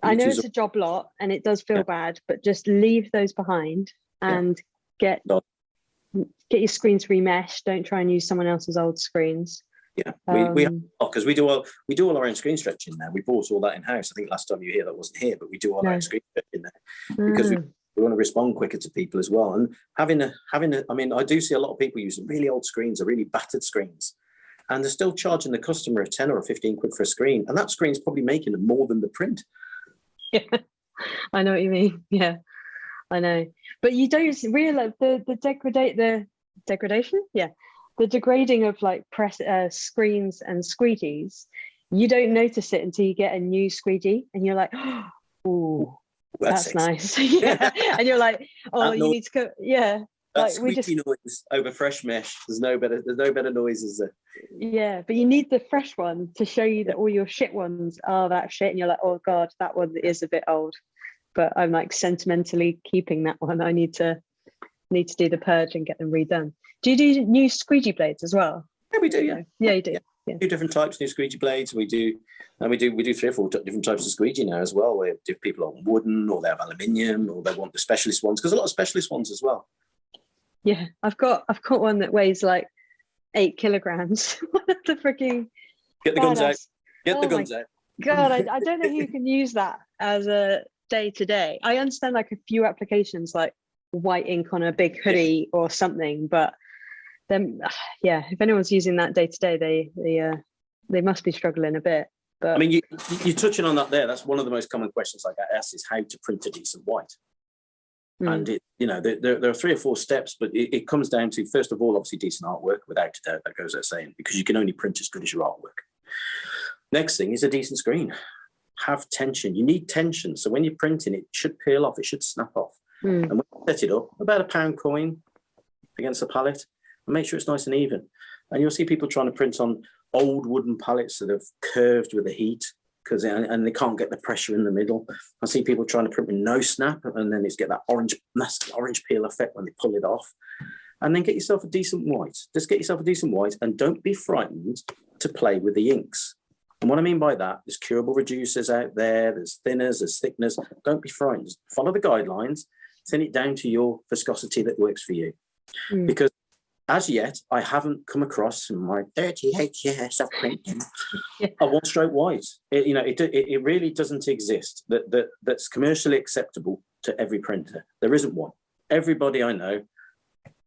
I know it's a job lot and it does feel bad, but just leave those behind and get your screens remeshed. Don't try and use someone else's old screens. Yeah, because we do all our own screen stretching now. We bought all that in house. I think last time you were here, that wasn't here, but we do all our own screen stretching now because we want to respond quicker to people as well. And having a, I mean, I do see a lot of people using really old screens, or really battered screens, and they're still charging the customer a 10 or a 15 quid for a screen, and that screen's probably making more than the print. Yeah, I know what you mean. Yeah, I know, but you don't realize the degradation. Yeah. The degrading of like press screens and squeegees, you don't notice it until you get a new squeegee and you're like, oh, that's nice. And you're like, oh, you need to go. Yeah. That like squeaky noise over fresh mesh. There's no better noises there. Yeah, but you need the fresh one to show you that all your shit ones are that shit. And you're like, oh God, that one is a bit old. But I'm like sentimentally keeping that one. I need to do the purge and get them redone. Do you do new squeegee blades as well? Yeah, we do. Yeah, yeah, you do. Yeah. 2 different types of new squeegee blades. We do 3 or 4 different types of squeegee now as well. Where people are wooden, or they have aluminium, or they want the specialist ones, because a lot of specialist ones as well. Yeah, I've got one that weighs like 8 kilograms. The freaking get the guns out. Get the guns out. God, I don't know who can use that as a day-to-day. I understand like a few applications like white ink on a big hoodie or something, but then if anyone's using that day to day, they must be struggling a bit. But I mean, you're touching on that there. That's one of the most common questions I get asked, is how to print a decent white. And there are 3 or 4 steps, but it comes down to, first of all, obviously decent artwork, without a doubt. That goes without saying, because you can only print as good as your artwork. Next thing is a decent screen. Have tension. You need tension, so when you're printing, it should peel off. It should snap off. And when you set it up, about £1 coin against the pallet, and make sure it's nice and even. And you'll see people trying to print on old wooden pallets that have curved with the heat, and they can't get the pressure in the middle. I see people trying to print with no snap, and then it's get that orange peel effect when they pull it off. And then get yourself a decent white. Just get yourself a decent white, and don't be frightened to play with the inks. And what I mean by that, there's curable reducers out there, there's thinners, there's thickeners. Don't be frightened. Just follow the guidelines. Send it down to your viscosity that works for you. Because as yet, I haven't come across in my 38 years of printing a one-stroke white. It really doesn't exist that's commercially acceptable to every printer. There isn't one. Everybody I know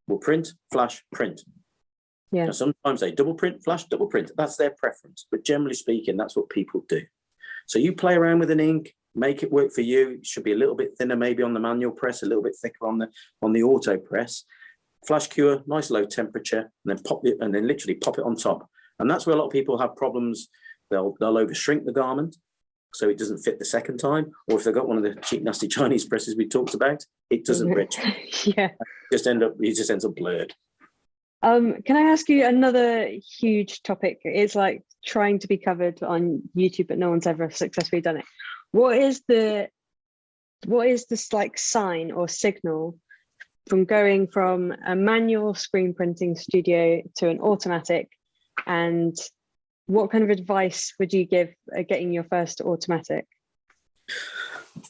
will print, flash, print. Yeah. Now, sometimes they double print, flash, double print. That's their preference. But generally speaking, that's what people do. So you play around with an ink, make it work for you. It should be a little bit thinner, maybe on the manual press, a little bit thicker on the auto press. Flash cure, nice low temperature, and then literally pop it on top. And that's where a lot of people have problems. They'll overshrink the garment, so it doesn't fit the second time. Or if they've got one of the cheap, nasty Chinese presses we talked about, it doesn't rich. Yeah. It just ends up blurred. Can I ask you another huge topic? It's like trying to be covered on YouTube, but no one's ever successfully done it. What is this like sign or signal from going from a manual screen printing studio to an automatic? And what kind of advice would you give getting your first automatic?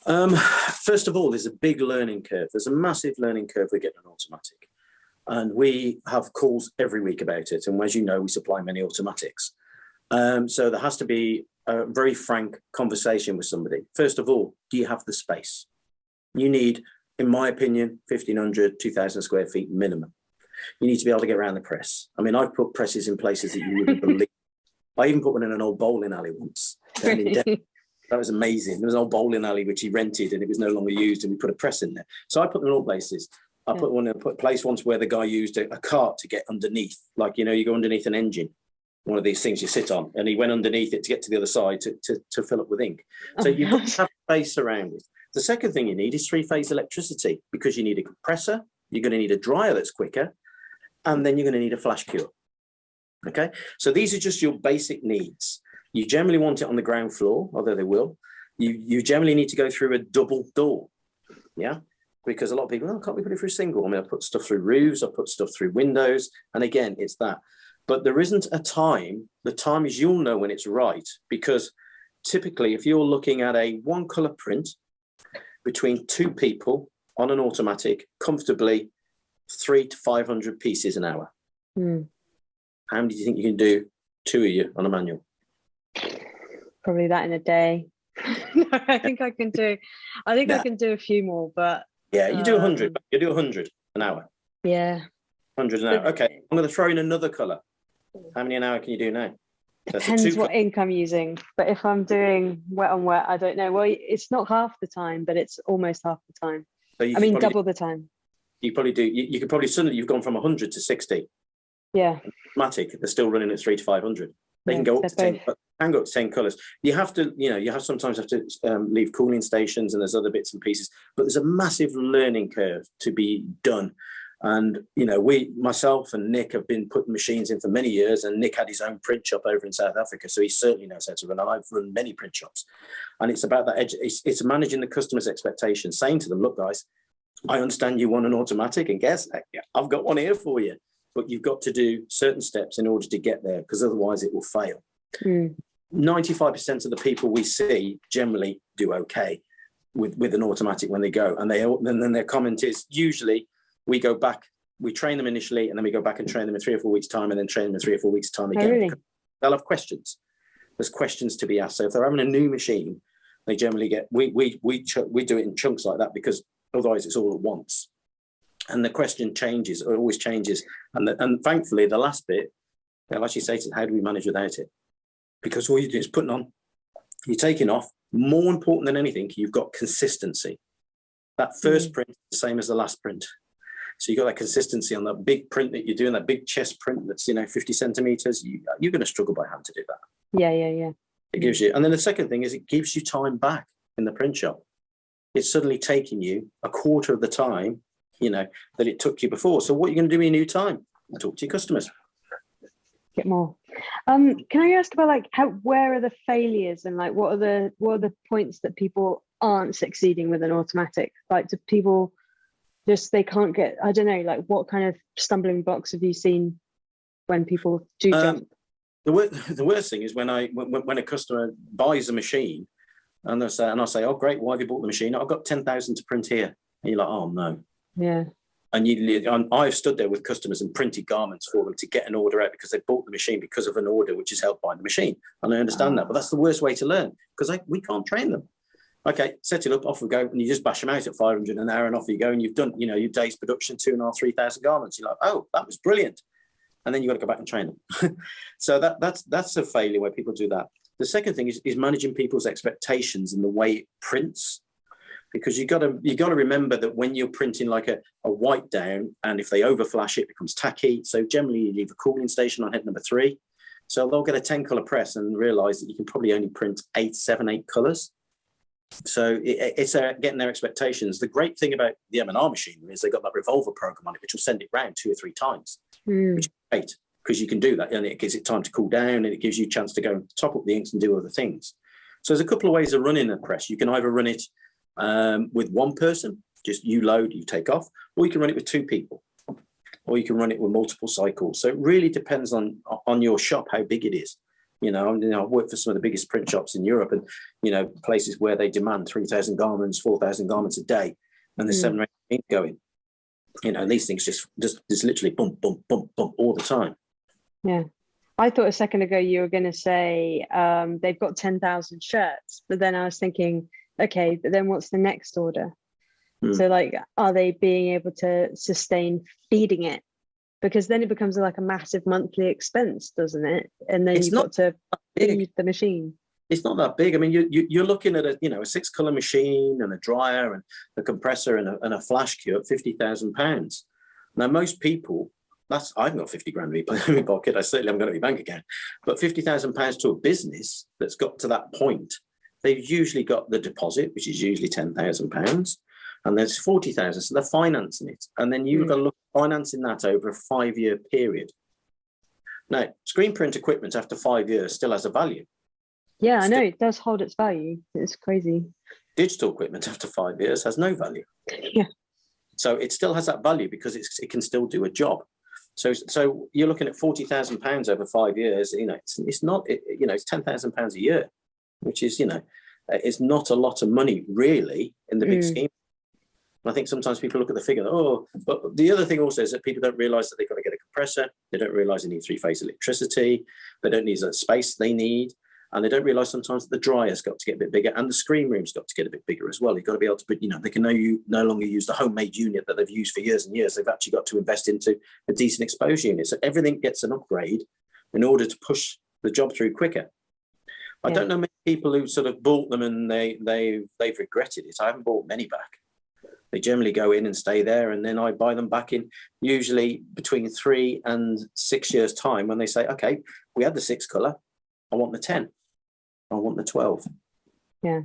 First of all, there's a big learning curve. There's a massive learning curve with getting an automatic. And we have calls every week about it. And as you know, we supply many automatics. So there has to be a very frank conversation with somebody. First of all, do you have the space? You need, in my opinion, 1,500, 2,000 square feet minimum. You need to be able to get around the press. I mean, I've put presses in places that you wouldn't believe. I even put one in an old bowling alley once. That was amazing. There was an old bowling alley which he rented and it was no longer used, and we put a press in there. So I put them in all places. I put one in a place once where the guy used a cart to get underneath. Like, you know, you go underneath an engine, one of these things you sit on, and he went underneath it to get to the other side to fill up with ink. So you've got to have space around it. The second thing you need is three-phase electricity, because you need a compressor, you're going to need a dryer that's quicker, and then you're going to need a flash cure. Okay, so these are just your basic needs. You generally want it on the ground floor, although they will. You generally need to go through a double door, yeah, because a lot of people, oh, can't we put it through single? I mean, I put stuff through roofs, I put stuff through windows, and again, it's that. But there isn't a time. The time is you'll know when it's right, because typically, if you're looking at a one-color print between two people on an automatic, comfortably 300 to 500 pieces an hour. How many do you think you can do, two of you, on a manual? Probably that in a day. I think I can do. I can do a few more, but yeah, you do 100. You do 100 an hour. Yeah, 100 an hour. Okay, I'm going to throw in another color. How many an hour can you do now? Depends what ink I'm using. But if I'm doing wet on wet, I don't know. Well, it's not half the time, but it's almost half the time. So I mean, double the time. You probably do. You could probably suddenly you've gone from 100 to 60. Yeah. Automatic, they're still running at 300 to 500. They can go up to 10. Can go up to 10 colors. You have to, you sometimes have to leave cooling stations, and there's other bits and pieces. But there's a massive learning curve to be done. And myself and Nick have been putting machines in for many years, and Nick had his own print shop over in South Africa, so he certainly knows how to run. And I've run many print shops, and it's about that edge. It's managing the customer's expectations, saying to them, "Look, guys, I understand you want an automatic, and guess I've got one here for you, but you've got to do certain steps in order to get there, because otherwise it will fail." 95% of the people we see generally do okay with an automatic when they go, and then their comment is usually, we go back, we train them initially, and then we go back and train them in 3 or 4 weeks' time, and then train them in 3 or 4 weeks' time again. Oh, really? They'll have questions. There's questions to be asked. So if they're having a new machine, they generally get, we do it in chunks like that, because otherwise it's all at once. And the question changes, or always changes. And thankfully, the last bit, they'll actually say to them, how do we manage without it? Because all you do is putting on, you're taking off. More important than anything, you've got consistency. That first print is the same as the last print. So you've got that consistency on that big print that you're doing, that big chest print that's 50 centimeters. You're going to struggle by hand to do that. Yeah. It gives you, and then the second thing is it gives you time back in the print shop. It's suddenly taking you a quarter of the time, that it took you before. So what are you going to do in your new time? Talk to your customers. Get more. Can I ask about where are the failures, and what are the points that people aren't succeeding with an automatic? Do people just, they can't get, I don't know, what kind of stumbling blocks have you seen when people do jump? The worst thing is when a customer buys a machine and I say, oh great, why have you bought the machine? I've got 10,000 to print here. And you're like, oh no. Yeah. And I've stood there with customers and printed garments for them to get an order out, because they bought the machine because of an order which is helped by the machine. And I understand that, but that's the worst way to learn, because we can't train them. Okay, set it up, off we go, and you just bash them out at 500 an hour, and off you go, and you've done, your day's production, 2,500, 3,000 garments. You're like, oh, that was brilliant. And then you've got to go back and train them. So that's a failure where people do that. The second thing is managing people's expectations and the way it prints. Because you got to remember that when you're printing like a white down, and if they overflash it becomes tacky. So generally you leave a cooling station on head number 3. So they'll get a 10 color press and realize that you can probably only print 8 colors. So it's getting their expectations. The great thing about the M&R machinery is they got that revolver program on it, which will send it round 2 or 3 times. which is great because you can do that, and it gives it time to cool down, and it gives you a chance to go and top up the inks and do other things. So there's a couple of ways of running a press. You can either run it with one person, just you load, you take off, or you can run it with two people, or you can run it with multiple cycles. So it really depends on your shop, how big it is. I've worked for some of the biggest print shops in Europe, and places where they demand 3,000 garments, 4,000 garments a day, and there's 7 or 8 going. And these things just literally bump, bump, bump, bump all the time. Yeah. I thought a second ago you were going to say they've got 10,000 shirts, but then I was thinking, okay, but then what's the next order? So like, are they being able to sustain feeding it? Because then it becomes like a massive monthly expense, doesn't it? And then you've got to feed the machine. It's not that big. I mean, you're looking at a 6-color machine and a dryer and a compressor and a flash queue at £50,000. Now, most people, I haven't got 50 grand in my pocket. I certainly haven't got any bank account. But £50,000 to a business that's got to that point, they've usually got the deposit, which is usually £10,000, and there's 40,000, so they're financing it. And then you've got to look at financing that over a 5-year period. Now, screen print equipment after 5 years still has a value. Yeah, I know, it does hold its value. It's crazy. Digital equipment after 5 years has no value. Yeah. So it still has that value because it can still do a job. So you're looking at £40,000 over 5 years. It's not. It's £10,000 a year, which is it's not a lot of money really in the big scheme. And I think sometimes people look at the figure. But the other thing also is that people don't realise that they've got to get a compressor. They don't realise they need 3-phase electricity. They don't need the space they need. And they don't realise sometimes that the dryer's got to get a bit bigger and the screen room's got to get a bit bigger as well. You've got to be able to put, they can no longer use the homemade unit that they've used for years and years. They've actually got to invest into a decent exposure unit. So everything gets an upgrade in order to push the job through quicker. I don't know many people who sort of bought them and they've regretted it. I haven't bought many back. They generally go in and stay there, and then I buy them back in usually between 3 and 6 years' time when they say, okay, we had the 6 colour, I want the 10. I want the 12. Yeah.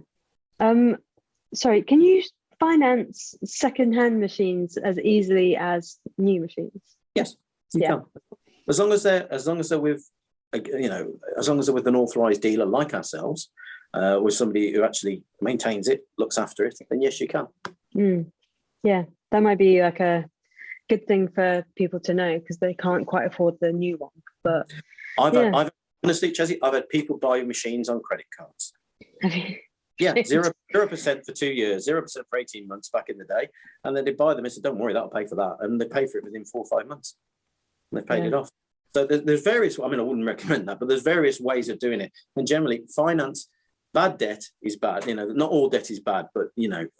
Sorry, can you finance second-hand machines as easily as new machines? Yes, you can. As long as they're with an authorised dealer like ourselves, with somebody who actually maintains it, looks after it, then yes, you can. Yeah, that might be like a good thing for people to know because they can't quite afford the new one. But honestly, Chessie, I've had people buy machines on credit cards. Yeah, 0% for 2 years, 0% for 18 months back in the day. And then they buy them and say, don't worry, that'll pay for that. And they pay for it within 4 or 5 months. And they've paid it off. So there's various, I wouldn't recommend that, but there's various ways of doing it. And generally, finance, bad debt is bad. Not all debt is bad, but,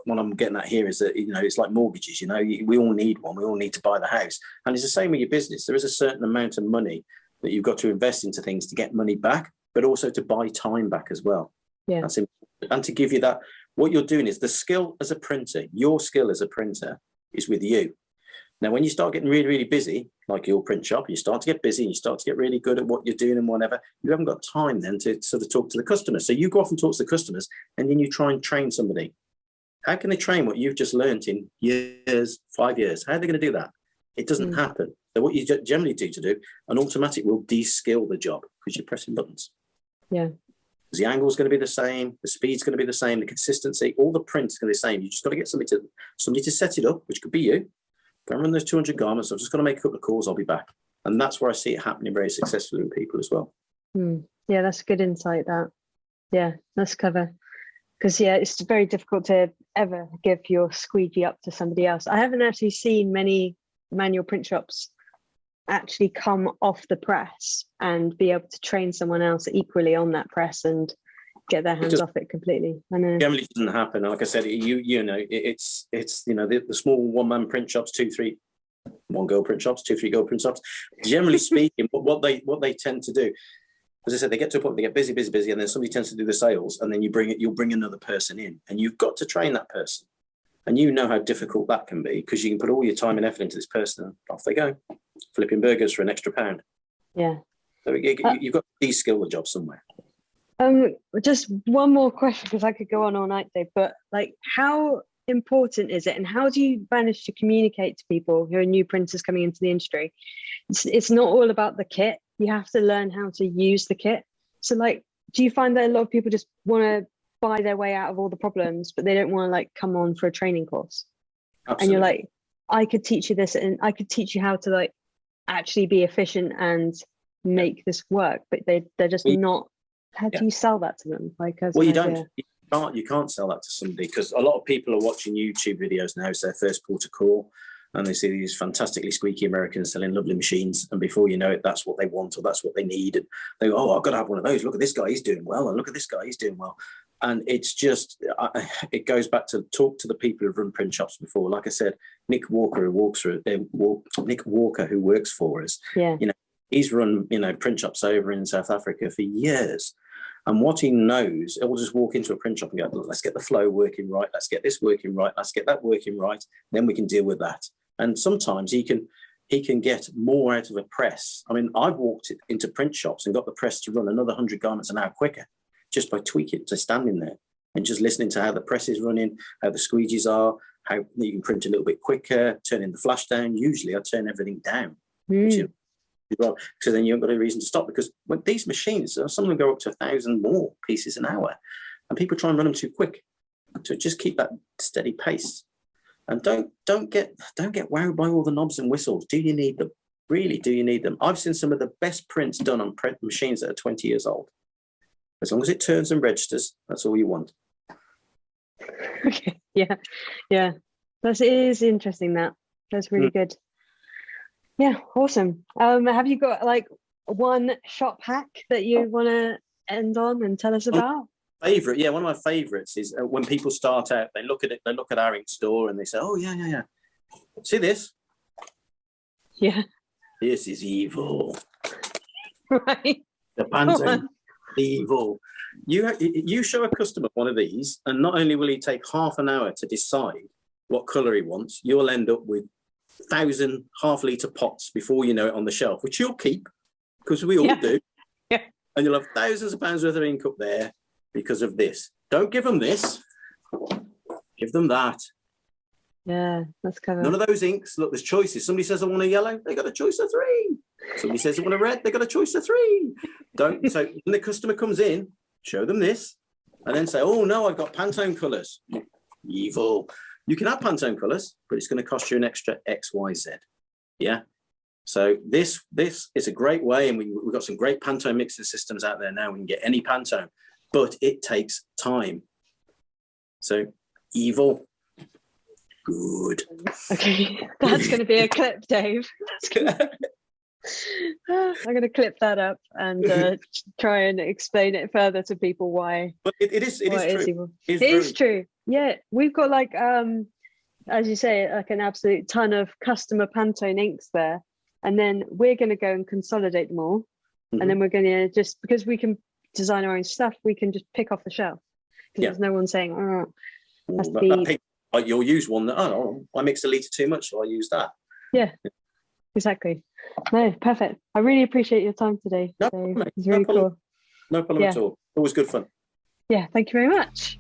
what I'm getting at here is that, it's like mortgages, we all need one. We all need to buy the house. And it's the same with your business. There is a certain amount of money that you've got to invest into things to get money back, but also to buy time back as well. Yeah. That's important. And to give you that, what you're doing is the skill as a printer, your skill as a printer is with you. Now, when you start getting really, really busy, like your print shop, you start to get busy and you start to get really good at what you're doing and whatever, you haven't got time then to sort of talk to the customers. So you go off and talk to the customers and then you try and train somebody. How can they train what you've just learned in years, 5 years? How are they going to do that? It doesn't happen. So what you generally do an automatic will de-skill the job because you're pressing buttons. Yeah. Because the angle is going to be the same, the speed's going to be the same, the consistency, all the print is going to be the same. You just got to get somebody to set it up, which could be you. Go and run those 200 garments. I'm just going to make a couple of calls. I'll be back. And that's where I see it happening very successfully with people as well. Yeah, that's a good insight. That's clever. Because it's very difficult to ever give your squeegee up to somebody else. I haven't actually seen many manual print shops actually come off the press and be able to train someone else equally on that press and get their hands off it completely. I know. Generally doesn't happen. Like I said, it's the small one-man print shops, 2-3 one-girl print shops, 2-3 girl print shops. Generally speaking, what they tend to do, as I said, they get to a point, they get busy, and then somebody tends to do the sales, and then you'll bring another person in, and you've got to train that person. And you know how difficult that can be because you can put all your time and effort into this person and off they go, flipping burgers for an extra £1. Yeah. So you've got to de-skill the job somewhere. Just one more question because I could go on all night, Dave. But like, how important is it, and how do you manage to communicate to people who are new printers coming into the industry? It's not all about the kit. You have to learn how to use the kit. So like, do you find that a lot of people just want to buy their way out of all the problems, but they don't want to like come on for a training course? Absolutely. And you're like, I could teach you this, and I could teach you how to like actually be efficient and make this work, but they're just not. How do you sell that to them? Like, well, you don't. You can't sell that to somebody, because a lot of people are watching YouTube videos now. It's their first port of call, and they see these fantastically squeaky Americans selling lovely machines, and before you know it, that's what they want or that's what they need, and they go, "Oh, I've got to have one of those. Look at this guy, he's doing well, and look at this guy, he's doing well." And it's just, it goes back to talk to the people who've run print shops before. Like I said, Nick Walker, who works for us. Yeah. You know, he's run print shops over in South Africa for years. And what he knows, he'll just walk into a print shop and go, let's get the flow working right. Let's get this working right. Let's get that working right. Then we can deal with that. And sometimes he can get more out of a press. I mean, I've walked into print shops and got the press to run another 100 garments an hour quicker just by tweaking, to standing there and just listening to how the press is running, how the squeegees are, how you can print a little bit quicker, turning the flash down. Usually I turn everything down. Well, because then you haven't got a reason to stop, because when these machines, some of them go up to 1,000 more pieces an hour, and people try and run them too quick. To just keep that steady pace, and don't get wowed by all the knobs and whistles. Do you need them? Really, do you need them? I've seen some of the best prints done on print machines that are 20 years old. As long as it turns and registers, that's all you want. Okay. Yeah. That is interesting. That's really good. Yeah, awesome. Have you got like one shop hack that you want to end on and tell us about? Favorite, yeah, one of my favorites is when people start out, they look at our ink store and they say, "Oh yeah. See this? Yeah. This is evil." Right. The Pantone evil. You show a customer one of these, and not only will he take half an hour to decide what colour he wants, you'll end up with 1,000 half-litre pots before you know it on the shelf, which you'll keep, because we all do. Yeah. And you'll have thousands of pounds worth of ink up there because of this. Don't give them this. Give them that. Yeah, that's clever. None of those inks. Look, there's choices. Somebody says, I want a yellow. They got a choice of 3. Somebody says, I want a red. They got a choice of 3. Don't. So when the customer comes in, show them this, and then say, oh, no, I've got Pantone colours. Evil. You can have Pantone colours, but it's going to cost you an extra X, Y, Z. Yeah. So this is a great way, and we've got some great Pantone mixing systems out there now. We can get any Pantone, but it takes time. So evil, good. Okay, that's going to be a clip, Dave. I'm going to clip that up and try and explain it further to people why. But it is true. It is true. Yeah, we've got like, as you say, like an absolute ton of customer Pantone inks there. And then we're going to go and consolidate them all. Mm-hmm. And then we're going to just, because we can design our own stuff, we can just pick off the shelf. Because there's no one saying, oh, that's you'll use one that, oh, I mixed a litre too much, so I use that. Yeah, exactly. No, perfect. I really appreciate your time today. No Dave. problem. It's really cool. No problem at all. Always good fun. Yeah, thank you very much.